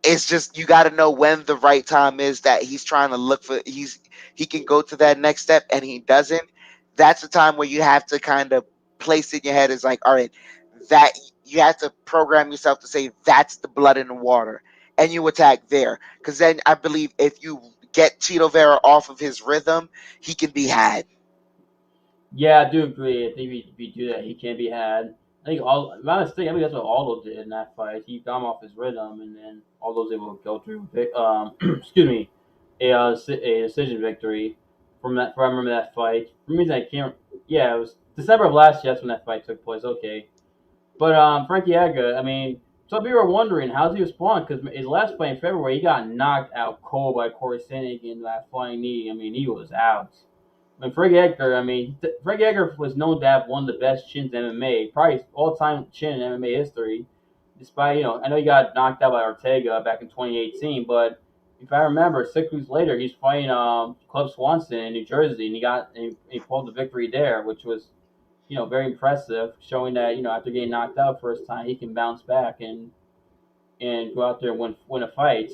it's just you got to know when the right time is that he's trying to look for he can go to that next step and he doesn't. That's the time where you have to kind of place in your head is like, all right, that you have to program yourself to say that's the blood in the water, and you attack there because then I believe if you get Cheeto Vera off of his rhythm, he can be had. Yeah, I do agree. I think if you do that, he can be had. I think all if I'm not mistaken, I think that's what Aldo did in that fight. He got him off his rhythm, and then Aldo's able to go through. Excuse me, a decision victory from that. If I remember that fight. For me, I can't. Yeah, it was December of last year. That's when that fight took place. Okay, but Frankie Edgar. I mean, some people are wondering how's he respond because his last fight in February, he got knocked out cold by Corey Sandhagen in that flying knee. I mean, he was out. And Frank Edgar, I mean, Frank Edgar was known to have one of the best chins in MMA, probably his all-time chin in MMA history. Despite, I know he got knocked out by Ortega back in 2018, but if I remember, 6 weeks later, he's fighting Club Swanson in New Jersey, and he pulled the victory there, which was, very impressive, showing that after getting knocked out first time, he can bounce back and go out there and win a fight.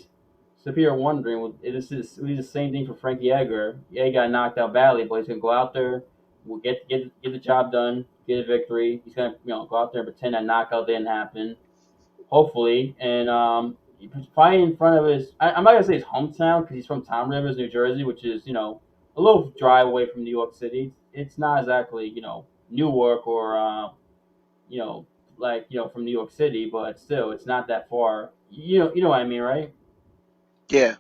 So people are wondering, well, is the same thing for Frankie Edgar? Yeah, he got knocked out badly, but he's gonna go out there, will get the job done, get a victory. He's gonna go out there and pretend that knockout didn't happen, hopefully, and fight in front of his. I'm not gonna say his hometown because he's from Tom Rivers, New Jersey, which is a little drive away from New York City. It's not exactly Newark or you know like from New York City, but still, it's not that far. You know what I mean, right? Yeah.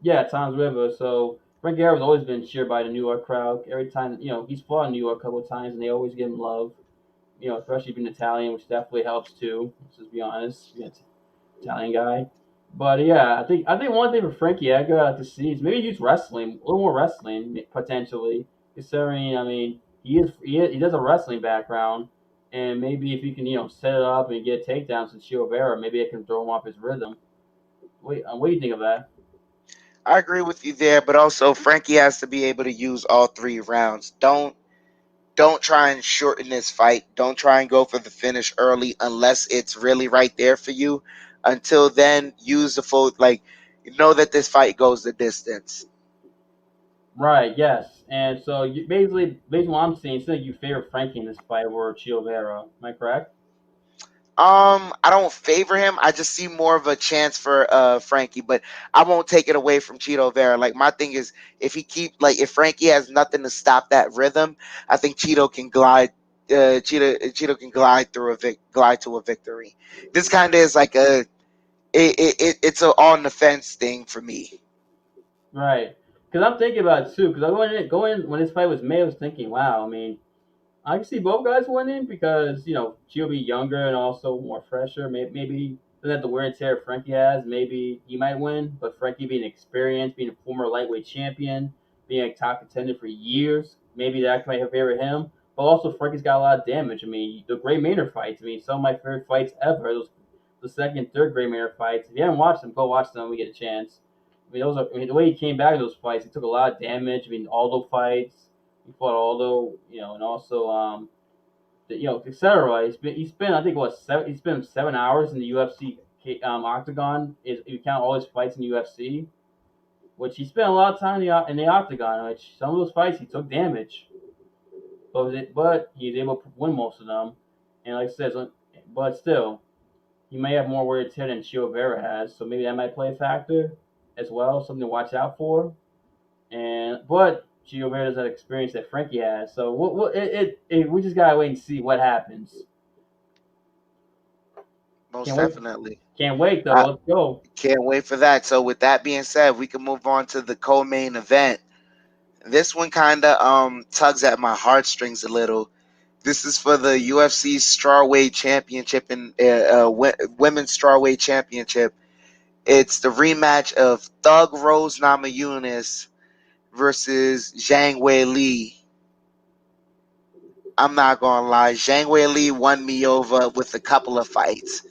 Yeah, Tom's River. So Frank Guerrero's always been cheered by the New York crowd. Every time, he's fought in New York a couple of times, and they always give him love. Especially being Italian, which definitely helps too. Let's just be honest, being an Italian guy. But yeah, I think one thing for Frankie Edgar I'd like to see is maybe use wrestling, a little more wrestling potentially. Considering, I mean, he does a wrestling background, and maybe if he can set it up and get takedowns to Chio Vera, maybe it can throw him off his rhythm. What do you think of that? I agree with you there, but also Frankie has to be able to use all 3 rounds. Don't try and shorten this fight. Don't try and go for the finish early unless it's really right there for you. Until then, use the full know that this fight goes the distance. Right, yes. And so you basically, based on what I'm seeing, it seems like you favor Frankie in this fight over Chio Vera. Am I correct? I don't favor him. I just see more of a chance for Frankie, but I won't take it away from Cheeto Vera. Like my thing is, if Frankie has nothing to stop that rhythm, I think Cheeto can glide. Cheeto can glide to a victory. This kind of is like it's a on the fence thing for me. Right. Because I'm thinking about it too. Because I going when this fight was made, I was thinking, wow. I mean, I can see both guys winning because she'll be younger and also more fresher. Maybe doesn't have the wear and tear Frankie has. Maybe he might win, but Frankie being experienced, being a former lightweight champion, being a top contender for years, maybe that might favor him. But also Frankie's got a lot of damage. I mean, the Gray Maynard fights. I mean, some of my favorite fights ever. Those the second, third Gray Maynard fights. If you haven't watched them, go watch them when we get a chance. I mean, the way he came back in those fights, he took a lot of damage. I mean, Aldo fights, he fought Aldo, and also etc. He spent I think he spent 7 hours in the UFC Octagon. Is you count all his fights in the UFC, which he spent a lot of time in the Octagon. Which some of those fights he took damage, but he was able to win most of them. And like I said, but still, he may have more wear and tear than Chio Vera has, so maybe that might play a factor as well, something to watch out for. But Chio Vera doesn't have experience that Frankie has, so we just gotta wait and see what happens. Most Can't wait. definitely. Can't wait though. I Let's go. can't wait for that. So with that being said, we can move on to the co-main event. This one kind of tugs at my heartstrings a little. This is for the UFC Strawweight Championship and Women's Strawweight Championship. It's the rematch of Thug Rose Namajunas versus Zhang Weili. I'm not gonna lie, Zhang Weili won me over with a couple of fights,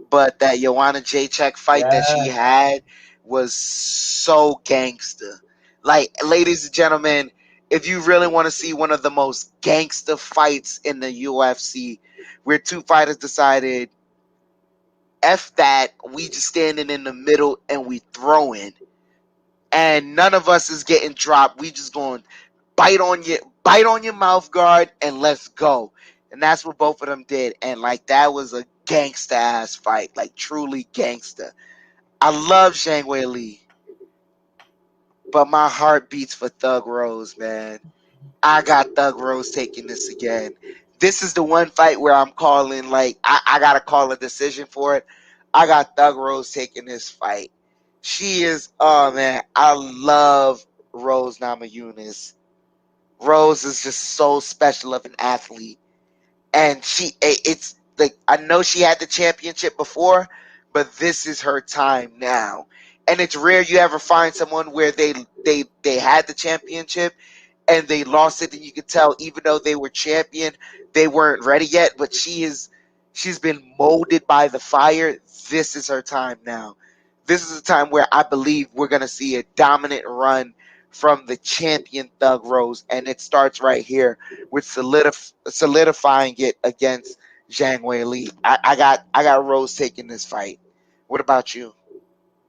but that Joanna Jacek fight that she Yeah. had was so gangster. Like, ladies and gentlemen, if you really want to see one of the most gangster fights in the UFC, where 2 fighters decided, F that, we just standing in the middle and we throwing. And none of us is getting dropped. We just going bite on your mouth guard and let's go. And that's what both of them did. And like that was a gangsta ass fight, like truly gangsta. I love Zhang Weili, but my heart beats for Thug Rose, man. I got Thug Rose taking this again. This is the one fight where I'm calling, like, I gotta call a decision for it. I got Thug Rose taking this fight. She is, oh man, I love Rose Namajunas. Rose is just so special of an athlete. And it's like, I know she had the championship before, but this is her time now. And it's rare you ever find someone where they had the championship and they lost it, and you could tell even though they were champion, they weren't ready yet. But she's been molded by the fire. This is her time now. This is a time where I believe we're gonna see a dominant run from the champion Thug Rose, and it starts right here with solidifying it against Zhang Weili. I got Rose taking this fight. What about you?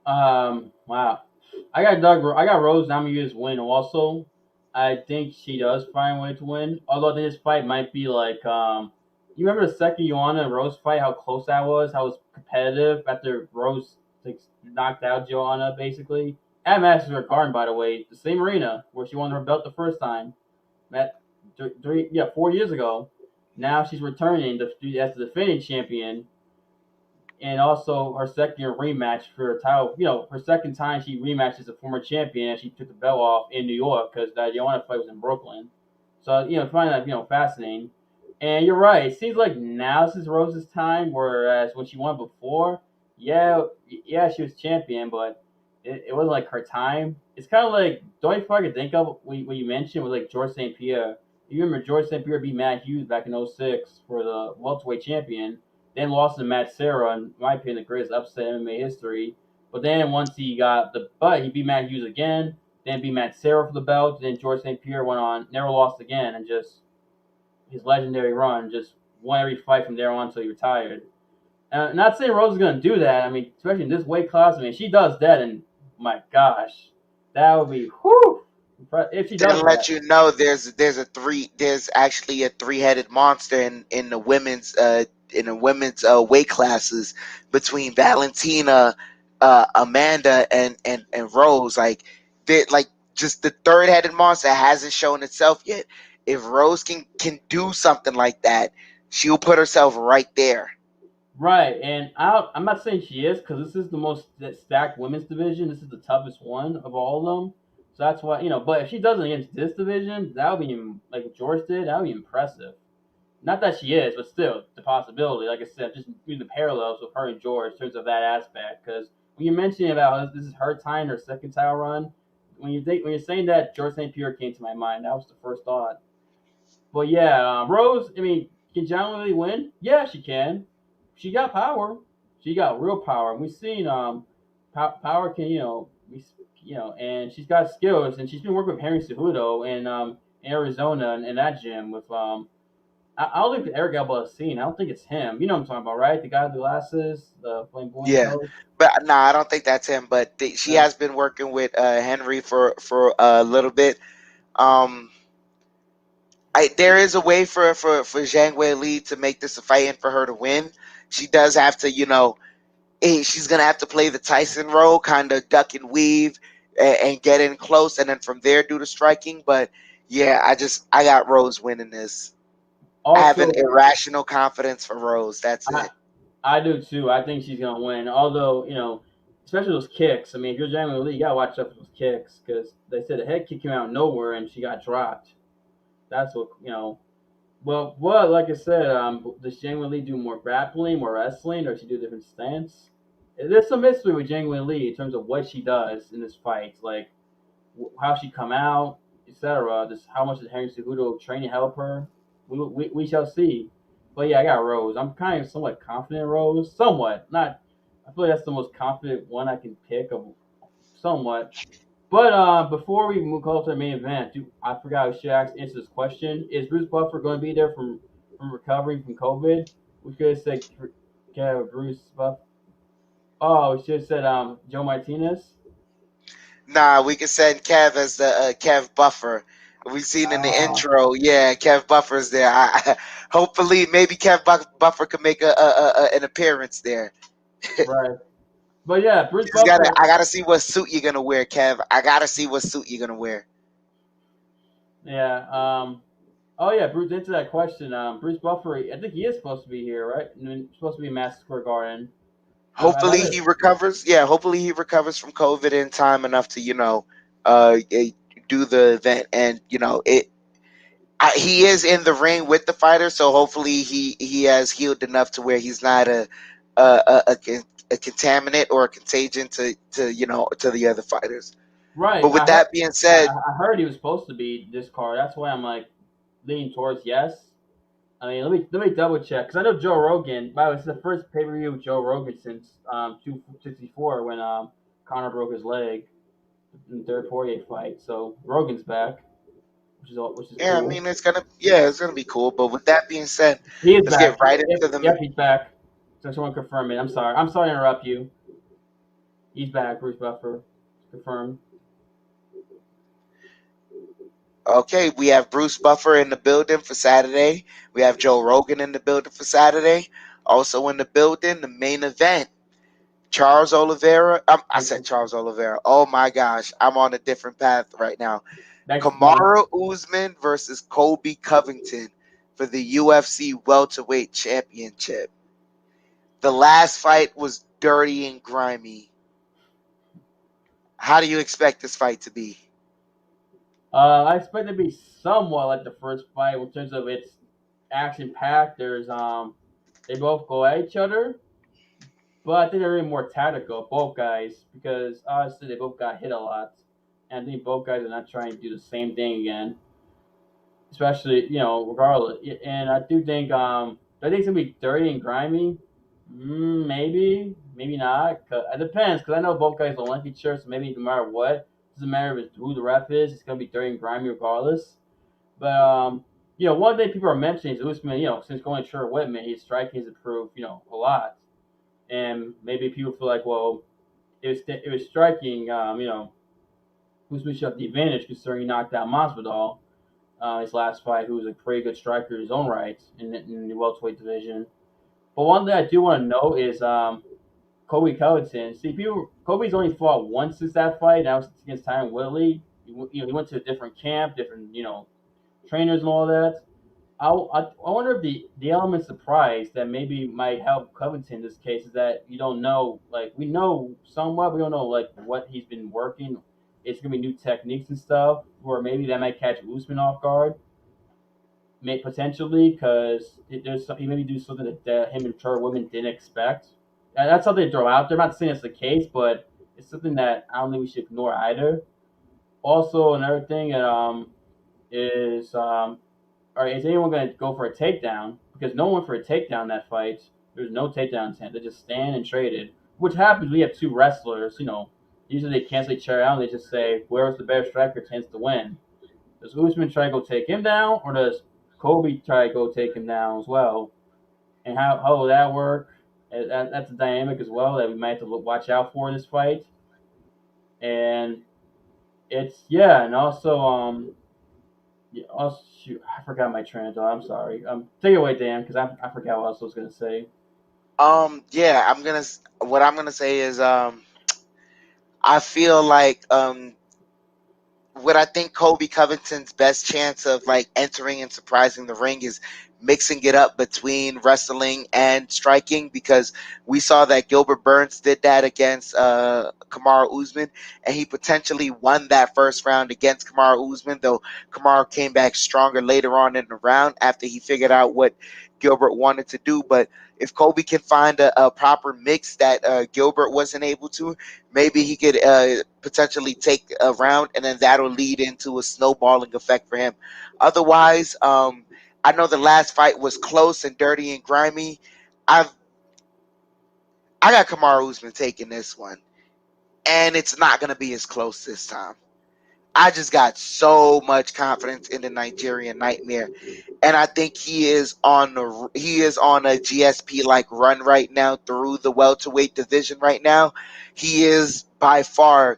Wow. I got Rose Namajunas win also. I think she does find a way to win. Although this fight might be like you remember the second Joanna and Rose fight, how close that was, how it was competitive after Rose like, knocked out Joanna basically. At Madison Square Garden, by the way, the same arena where she won her belt the first time. That 4 years ago. Now she's returning as the defending champion. and also her second rematch for her title. Her second time she rematches a former champion, and she took the belt off in New York because that Joanna fight was in Brooklyn. So I find that fascinating. And you're right. It seems like now this is Rose's time, whereas when she won before, yeah, she was champion, but it wasn't like her time. It's kind of like the only fight I could think of when you mentioned was like George St. Pierre. You remember George St. Pierre beat Matt Hughes back in '06 for the welterweight champion, then lost to Matt Serra, in my opinion, the greatest upset in MMA history. But then once he got he beat Matt Hughes again, then beat Matt Serra for the belt. Then George St. Pierre went on, never lost again, and just his legendary run, just won every fight from there on until he retired. Not saying Rose is going to do that. I mean, especially in this weight class. I mean, if she does that, and my gosh, that would be whoo. If she To does let that, you know, there's actually a three-headed monster in the women's weight classes between Valentina, Amanda, and Rose. Like just the third-headed monster hasn't shown itself yet. If Rose can do something like that, she'll put herself right there. right? And I'm not saying she is because this is the most stacked women's division. This is the toughest one of all of them. So that's why But if she does it against this division, that would be like George did. That would be impressive. Not that she is, but still, the possibility. Like I said, just using the parallels with her and George in terms of that aspect. Because when you're mentioning about this is her time, her second title run, when you're saying that, George St. Pierre came to my mind. That was the first thought. But yeah, Rose. I mean, can Zhang Weili win? Yeah, she can. She got power. She got real power. And we've seen power can and she's got skills, and she's been working with Henry Cejudo in Arizona in that gym with I don't think Eric Elba has seen. I don't think it's him. You know what I'm talking about, right? The guy with the glasses, the flamboyant Yeah, coach. but I don't think that's him. But she Yeah. has been working with Henry for a little bit. Um, there is a way for Zhang Weili to make this a fight and for her to win. She does have to, she's gonna have to play the Tyson role, kind of duck and weave and get in close, and then from there do the striking. But yeah, I got Rose winning this. I have an Also, irrational confidence for Rose. That's I it. I do too. I think she's gonna win. Although especially those kicks. I mean, if you're Jamie Lee, you gotta watch out for those kicks because they said the head kick came out of nowhere and she got dropped. That's what. Well, like I said, does Jamie Lee do more grappling, more wrestling, or does she do a different stance? There's some mystery with Jamie Lee in terms of what she does in this fight, like how she come out, etc. Just how much does Henry Cejudo training help her? We shall see. But yeah, I got Rose. I'm kind of somewhat confident in Rose. Somewhat. Not I feel like that's the most confident one I can pick of somewhat. But before we move closer to the main event, I forgot I should answer this question. Is Bruce Buffer going to be there from recovering from COVID? We could have said Bruce Buffer. Oh, we should have said Joe Martinez. Nah, we can send Kev as the Kev Buffer. We've seen in the Uh, intro, yeah, Kev Buffer's there. Hopefully, maybe Buffer can make an appearance there. right. But yeah, Bruce Just gotta, Buffer. I gotta see what suit you're gonna wear, Kev. I gotta see what suit you're gonna wear. Yeah. Oh yeah, Bruce. Into that question, Bruce Buffer. I think he is supposed to be here, right? I mean, supposed to be in Madison Square Garden. I've Hopefully, had he recovers. Yeah, hopefully he recovers from COVID in time enough to, uh, eh, do the event. And he is in the ring with the fighter, so hopefully he has healed enough to where he's not a contaminant or a contagion to the other fighters. right. But with that being said, I heard he was supposed to be this card. That's why I'm like leaning towards yes. I mean, let me double check because I know Joe Rogan. By the way, it's the first pay per view with Joe Rogan since 264 when Connor broke his leg in the third Poirier fight. So Rogan's back, which is yeah, I cool. mean it's gonna be cool. But with that being said, He is let's get back. right Yep, into the. yep, he's back. So someone confirm it. I'm sorry. I'm sorry to interrupt you. He's back. Bruce Buffer confirmed. Okay, we have Bruce Buffer in the building for Saturday. We have Joe Rogan in the building for Saturday. Also in the building, the main event. Charles Oliveira. I said Charles Oliveira. Oh my gosh, I'm on a different path right now. Next month. Kamaru Usman versus Colby Covington for the UFC Welterweight Championship. The last fight was dirty and grimy. How do you expect this fight to be? I expect it to be somewhat like the first fight in terms of its action packed. They both go at each other, but I think they're really more tactical, both guys, because obviously they both got hit a lot, and I think both guys are not trying to do the same thing again. Especially, regardless. And I think it's gonna be dirty and grimy. Maybe, maybe not. It depends, because I know both guys don't like each other, so maybe no matter what, it doesn't matter if it's who the ref is, it's gonna be dirty and grimy regardless. But one thing people are mentioning is Usman. Since going to Whitman, his striking has improved, a lot. And maybe people feel like, well, it was striking. Usman should have the advantage considering he knocked out Masvidal his last fight, who was a pretty good striker in his own right in the welterweight division. But one thing I do want to know is Colby Covington. See, Kobe's only fought once since that fight. That was against Tyron Woodley. He went to a different camp, different trainers and all that. I wonder if the element of surprise that maybe might help Covington in this case is that you don't know, like we know somewhat, we don't know like what he's been working. It's gonna be new techniques and stuff, or maybe that might catch Usman off guard, may potentially because he maybe do something that him and Charles Women didn't expect. And that's something to throw out there. I'm not saying it's the case, but it's something that I don't think we should ignore either. Also, another thing that is all right, is anyone going to go for a takedown? Because no one went for a takedown in that fight. There's no takedown attempt. They just stand and traded. Which happens when you have two wrestlers. Usually they cancel each other out and they just say whoever's the better striker tends to win. Does Usman try to go take him down, or does Colby try to go take him down as well? And how will that work? That's a dynamic as well that we might have to watch out for in this fight. And and also yeah, oh shoot, I forgot my train of thought. I'm sorry. Take it away, Dan, because I forgot what else I was gonna say. Yeah, what I'm gonna say is I feel like what I think Colby Covington's best chance of like entering and surprising the ring is mixing it up between wrestling and striking, because we saw that Gilbert Burns did that against Kamaru Usman, and he potentially won that first round against Kamaru Usman, though Kamaru came back stronger later on in the round after he figured out what Gilbert wanted to do. But if Colby can find a proper mix that Gilbert wasn't able to, maybe he could potentially take a round, and then that'll lead into a snowballing effect for him. Otherwise, I know the last fight was close and dirty and grimy. I've I got Kamaru Usman taking this one, and it's not gonna be as close this time. I just got so much confidence in the Nigerian Nightmare, and I think he is on a GSP like run right now through the welterweight division. Right now, he is by far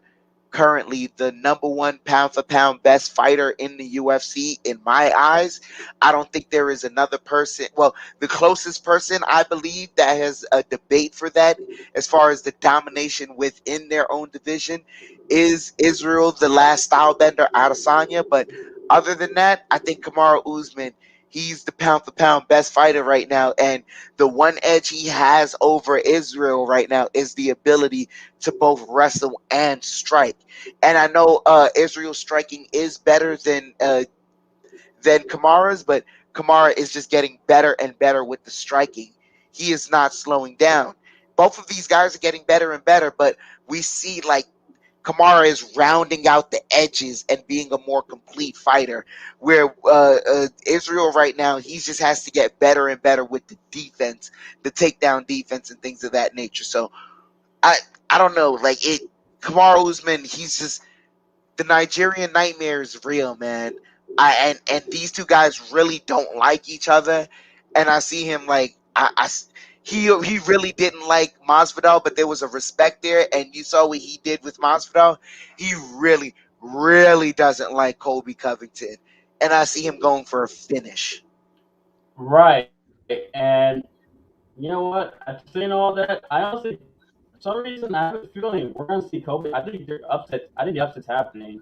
currently the number one pound for pound best fighter in the UFC in my eyes. I don't think there is another person. Well, the closest person I believe that has a debate for that, as far as the domination within their own division, is Israel, the last stylebender, Adesanya. But other than that, I think Kamaru Usman, he's the pound for pound best fighter right now. And the one edge he has over Israel right now is the ability to both wrestle and strike. And I know Israel's striking is better than Kamara's, but Kamara is just getting better and better with the striking. He is not slowing down. Both of these guys are getting better and better, but we see like Kamara is rounding out the edges and being a more complete fighter. Where Israel right now, he just has to get better and better with the defense, the takedown defense, and things of that nature. So I I don't know, like it. Kamaru Usman, he's just the Nigerian Nightmare is real, man. And these two guys really don't like each other, and I see him like he really didn't like Masvidal, but there was a respect there, and you saw what he did with Masvidal. He really doesn't like Colby Covington, and I see him going for a finish. Right, and you know what? After saying all that, I honestly, for some reason, I have a feeling we're gonna see Kobe. I think they're upset. I think the upset's happening.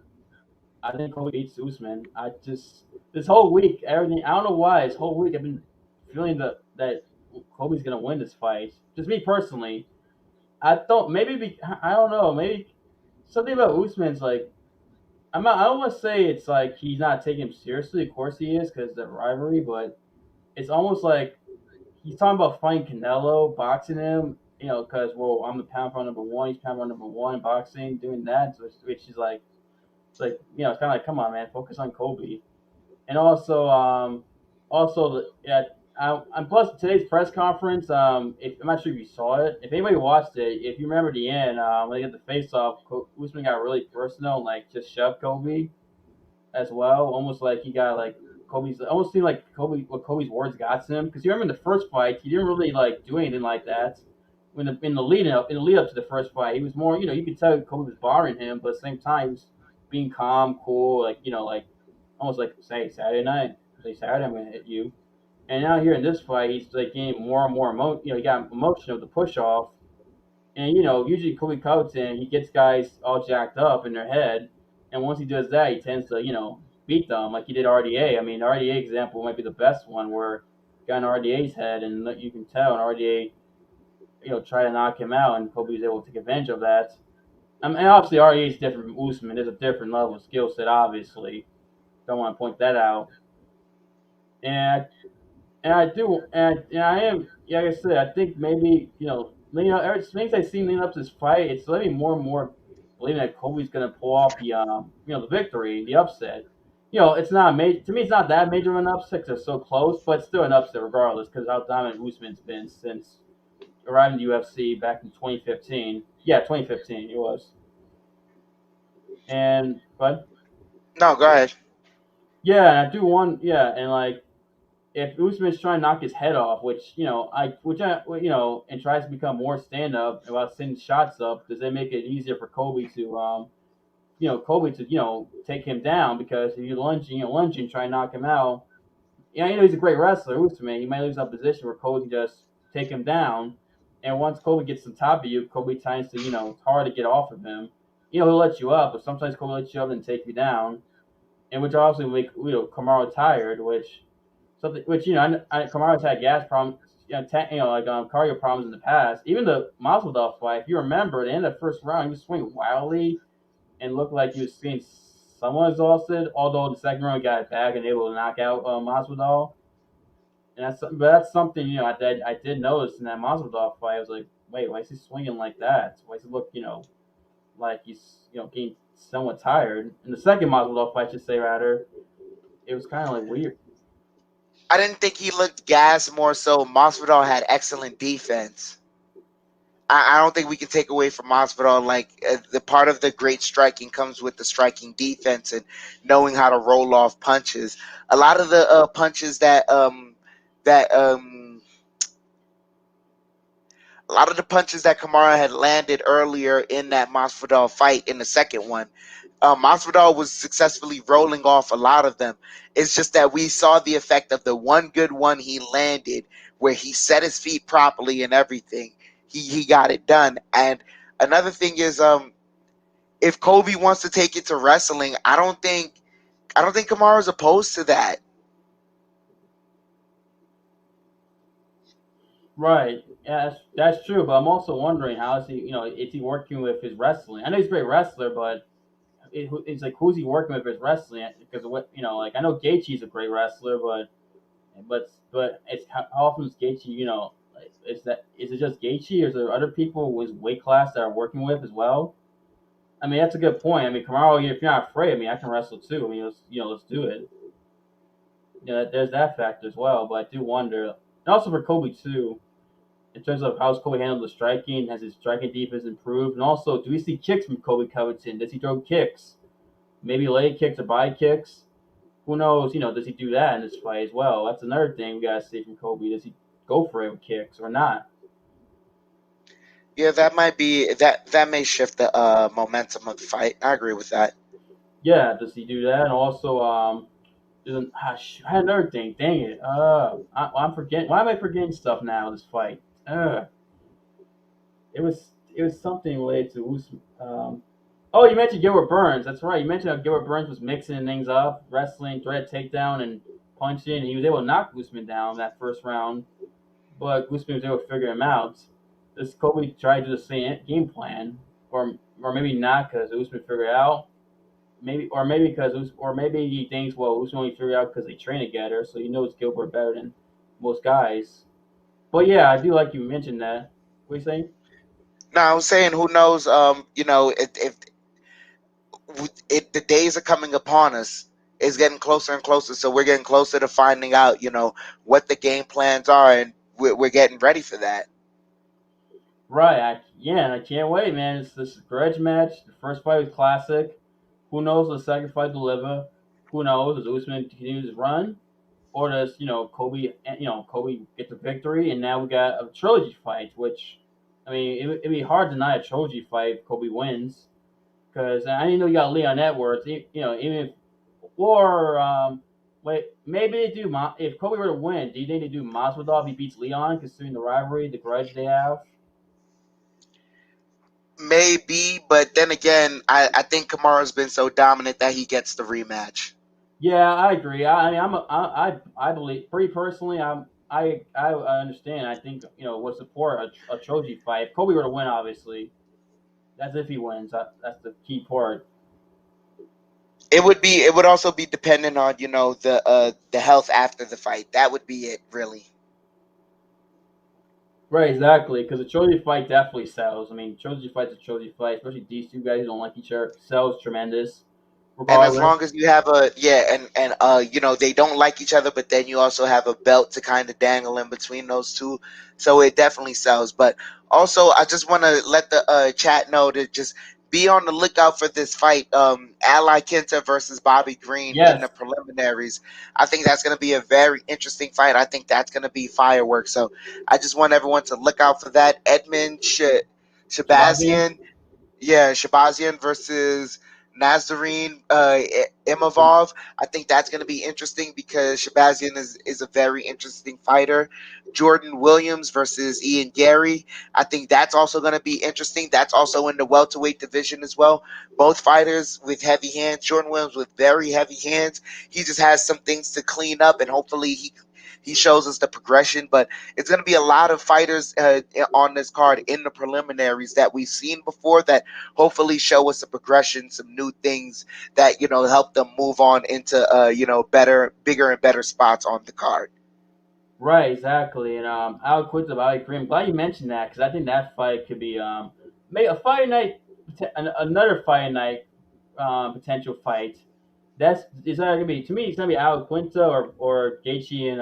I think Kobe beats Usman. I just this whole week, everything. I don't know why. This whole week, I've been feeling that Kobe's gonna win this fight. just me personally, I thought I don't know, maybe something about Usman's like I don't want to say it's like he's not taking him seriously. Of course he is because the rivalry, but it's almost like he's talking about fighting Canelo, boxing him. Because well, I'm the pound for number one. He's pound for number one in boxing, doing that, which is like it's like it's kind of like come on, man, focus on Kobe. And also yeah, and plus today's press conference. If I'm not sure if you saw it, if anybody watched it, if you remember the end, when they get the face off, Usman got really personal, and, like just shoved Kobe as well, almost like he got like Kobe's. Almost seemed like what Kobe's words got to him because you remember in the first fight, he didn't really like do anything like that. When in the lead up to the first fight, he was more you could tell Kobe was bothering him, but at the same time he was being calm, cool, like like almost like say Saturday I'm gonna hit you. And now here in this fight, he's like getting more and more he got emotional with the push off. And usually Colby Covington, he gets guys all jacked up in their head, and once he does that, he tends to beat them like he did RDA. I mean, the RDA example might be the best one where he got in RDA's head, and you can tell, and RDA try to knock him out, and Colby was able to take advantage of that. And obviously RDA is different from Usman. There's a different level of skill set, obviously. Don't want to point that out. And I do, and I am, like I said, I think maybe ever since I seen leading up to this fight, it's letting me more and more believing that Kobe's gonna pull off the victory, the upset. It's not major to me. It's not that major of an upset because they're so close, but it's still an upset regardless because how dominant Usman's been since arriving to UFC back in 2015. Yeah, 2015 it was. And but No, go ahead. yeah, I do want and like if Usman's trying to knock his head off, and tries to become more stand up about sending shots up, does it make it easier for Kobe to take him down because if you lunging, try and knock him out. Yeah, he's a great wrestler, Usman. He might lose that position where Kobe can just take him down, and once Kobe gets on top of you, Kobe tends to it's hard to get off of him. He'll let you up, but sometimes Kobe lets you up and take you down, and which obviously make Kamaru tired, which something which Kamaru's had gas problems, cardio problems in the past. Even the Masvidal fight, if you remember, at the end of the first round, he was swinging wildly and looked like he was being somewhat exhausted. Although in the second round, he got it back and able to knock out Masvidal. And that's something I did notice in that Masvidal fight. I was like, wait, why is he swinging like that? Why does he look like he's getting somewhat tired? In the second Masvidal fight, I should say rather, it was kind of like weird. I didn't think he looked gas. More so, Masvidal had excellent defense. I don't think we can take away from Masvidal. Like the part of the great striking comes with the striking defense and knowing how to roll off punches. A lot of the punches that a lot of the punches that Kamaru had landed earlier in that Masvidal fight in the second one, Masvidal was successfully rolling off a lot of them. It's just that we saw the effect of the one good one he landed where he set his feet properly and everything. He got it done. And another thing is, if Kobe wants to take it to wrestling, I don't think Kamaru's opposed to that. Right. Yeah, that's true. But I'm also wondering how is he working with his wrestling? I know he's a great wrestler, but it's like who's he working with his wrestling? Because what like I know Gaethje's a great wrestler, but it's how often is Gaethje? Like, is it just Gaethje, or is there other people with weight class that are working with as well? I mean, that's a good point. I mean, Kamaru, if you're not afraid, I mean, I can wrestle too. I mean, let's do it. There's that factor as well. But I do wonder, and also for Kobe too, in terms of how's Kobe handled the striking, has his striking defense improved, and also do we see kicks from Kobe Covington? Does he throw kicks? Maybe leg kicks or body kicks? Who knows? Does he do that in this fight as well? That's another thing we gotta see from Kobe. Does he go for it with kicks or not? Yeah, that might be that may shift the momentum of the fight. I agree with that. Yeah, does he do that? And also, I had another thing. Dang it. I'm forgetting. Why am I forgetting stuff now? In this fight. It was something related to Usman. Oh, you mentioned Gilbert Burns. That's right. You mentioned how Gilbert Burns was mixing things up, wrestling, threat, takedown, and punching. And he was able to knock Usman down that first round, but Usman was able to figure him out. does Kobe try to do the same game plan, or maybe not because Usman figured it out. Maybe he thinks, well, Usman only figured it out because they train together, so he knows Gilbert better than most guys. But yeah, I do like you mentioned that. What are you saying? Now I was saying, who knows? The days are coming upon us. It's getting closer and closer, so we're getting closer to finding out, what the game plans are, and we're getting ready for that. Right. Yeah, and I can't wait, man. It's this grudge match. The first fight was classic. Who knows the second fight deliver? Who knows? Does Usman continue his run? Or does Kobe get the victory, and now we got a trilogy fight, which I mean it'd be hard to deny a trilogy fight if Kobe wins, because I didn't know you got Leon Edwards, even if or wait, maybe they do. If Kobe were to win, do you think they do Masvidal if he beats Leon, considering the rivalry, the grudge they have? Maybe, but then again, I think Kamaru's been so dominant that he gets the rematch. Yeah, I agree. I mean, I believe, pretty personally, I understand. I think would support a trilogy fight. If Kobe were to win, obviously, that's if he wins. That's the key part. It would also be dependent on, the health after the fight. That would be it, really. Right, exactly. Because a trilogy fight definitely sells. I mean, trilogy fight's a trilogy fight, especially these two guys who don't like each other. Sells tremendous, And as long regardless. as you have a yeah, and they don't like each other, but then you also have a belt to kind of dangle in between those two, so it definitely sells. But also, I just want to let the chat know to just be on the lookout for this fight, Ally Kenta versus Bobby Green in Yes, the preliminaries. I think that's going to be a very interesting fight. I think that's going to be fireworks. So I just want everyone to look out for that. Edmund Shabazian. Shabazian, yeah, Shabazian versus Nazarene Imavov. I think that's going to be interesting because Shabazian is a very interesting fighter. Jordan Williams versus Ian Gary. I think that's also going to be interesting. That's also in the welterweight division as well. Both fighters with heavy hands. Jordan Williams with very heavy hands. He just has some things to clean up, and hopefully he shows us the progression. But it's going to be a lot of fighters on this card in the preliminaries that we've seen before that hopefully show us a progression, some new things that help them move on into better, bigger, and better spots on the card. Right, exactly. And I'll quit the Valley Cream. Glad you mentioned that because I think that fight could be make a fight night, another fight night potential fight. That's it's not gonna be to me. It's gonna be Al Quinta or Gaethje and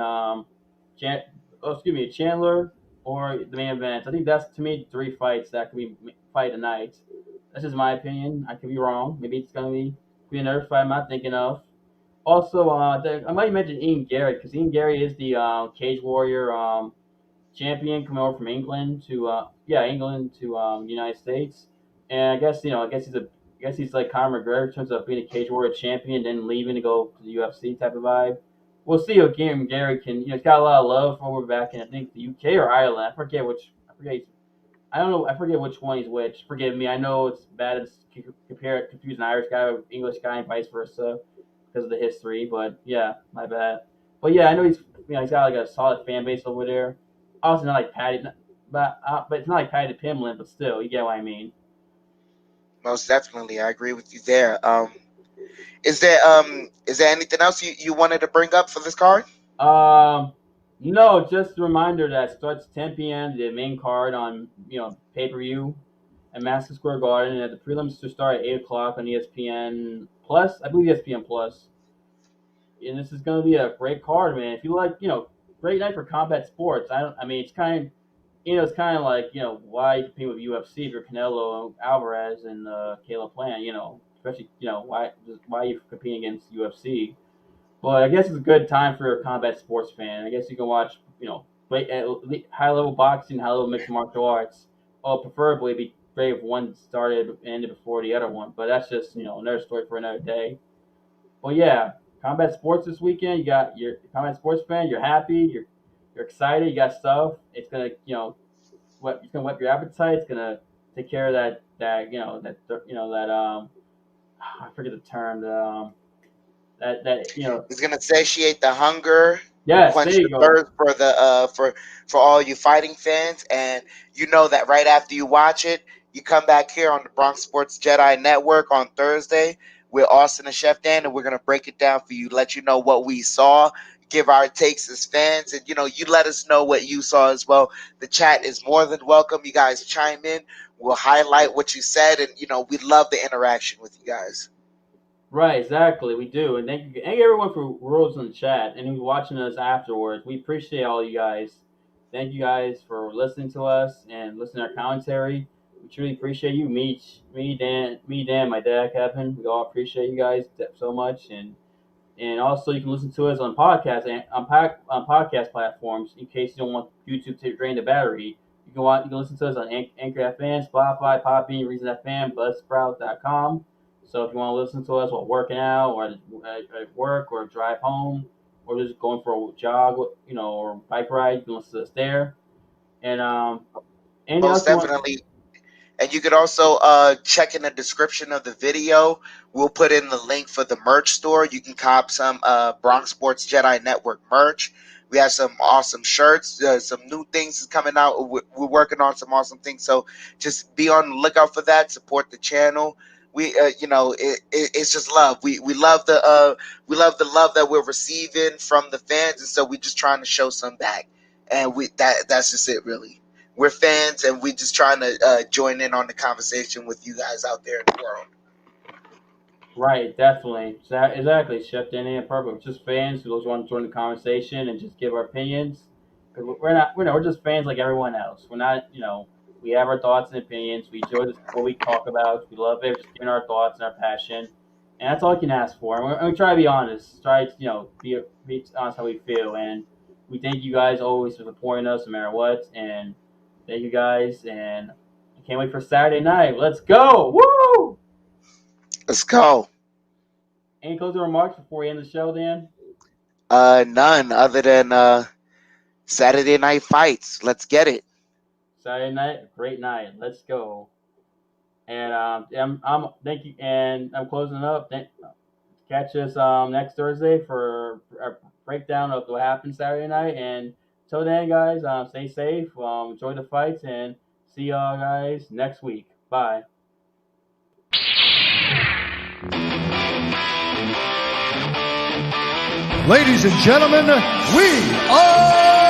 Chandler or the main event. I think that's to me three fights that could be fight a night. That's just my opinion. I could be wrong. Maybe it's gonna be another fight I'm not thinking of. Also, I might mention Ian Gary because Ian Gary is the Cage Warrior champion coming over from England to England to United States, and I guess he's like Conor McGregor in terms of being a Cage Warrior champion, then leaving to go to the UFC type of vibe. We'll see if Gary can. He's got a lot of love over back in I think the UK or Ireland. I forget which. I forget. I don't know. I forget which one he's which. Forgive me. I know it's bad to confuse an Irish guy with English guy and vice versa because of the history. But yeah, my bad. But yeah, I know he's got like a solid fan base over there. Also not like Patty, but it's not like Patty Pimlin, but still, you get what I mean. Most definitely, I agree with you there. Is there anything else you wanted to bring up for this card? Um, no, just a reminder that starts 10 p.m. the main card on pay per view at Madison Square Garden, and the prelims to start at 8 o'clock on ESPN Plus. I believe ESPN Plus. And this is going to be a great card, man. If you like, great night for combat sports. I don't. I mean, it's kind of like why you compete with UFC if you're Canelo Alvarez and Caleb Plant. Especially why you competing against UFC. But I guess it's a good time for a combat sports fan. I guess you can watch high level boxing, high level mixed martial arts. Oh, preferably it'd be great if one started and ended before the other one. But that's just another story for another day. Well, yeah, combat sports this weekend. You got your combat sports fan. You're happy. You're excited. You got stuff. It's gonna it's gonna whet your appetite. It's gonna take care of that I forget the term. That It's gonna satiate the hunger. Yes, quench there you the go. thirst for the for all you fighting fans, and you know that right after you watch it, you come back here on the Bronx Sports Jedi Network on Thursday with Austin and Chef Dan, and we're gonna break it down for you, let you know what we saw, give our takes as fans, and you let us know what you saw as well. The chat is more than welcome. You guys chime in. We'll highlight what you said, and we love the interaction with you guys. Right, exactly. We do. And thank you everyone for rules in the chat and who's watching us afterwards. We appreciate all you guys. Thank you guys for listening to us and listening to our commentary. We truly appreciate you. Dan, my dad, Kevin. We all appreciate you guys so much. And also, you can listen to us on podcast and on podcast platforms in case you don't want YouTube to drain the battery. You can listen to us on Anchor FM, Spotify, Podbean, Reason FM, Buzzsprout.com. So if you want to listen to us while working out, or at work, or drive home, or just going for a jog, or bike ride, you can listen to us there. And anything Most else you want? definitely. And you could also check in the description of the video. We'll put in the link for the merch store. You can cop some Bronx Sports Jedi Network merch. We have some awesome shirts. Some new things is coming out. We're working on some awesome things. So just be on the lookout for that. Support the channel. It's just love. We love the love that we're receiving from the fans, and so we're just trying to show some back. And that's just it, really. We're fans, and we're just trying to join in on the conversation with you guys out there in the world. Right, definitely. Exactly, Chef Danny and Purple. We're just fans who just want to join the conversation and just give our opinions. Because we're just fans like everyone else. We're not, we have our thoughts and opinions. We enjoy what we talk about. We love it. Just giving our thoughts and our passion. And that's all you can ask for. And we try to be honest. Try to, be honest how we feel. And we thank you guys always for supporting us no matter what. And thank you guys. And I can't wait for Saturday night. Let's go. Woo! Let's go. Any closing remarks before we end the show, Dan? None other than Saturday night fights. Let's get it. Saturday night, great night. Let's go. And thank you. And I'm closing up. Catch us next Thursday for a breakdown of what happened Saturday night. And till then, guys, stay safe. Enjoy the fights, and see y'all guys next week. Bye. Ladies and gentlemen, we are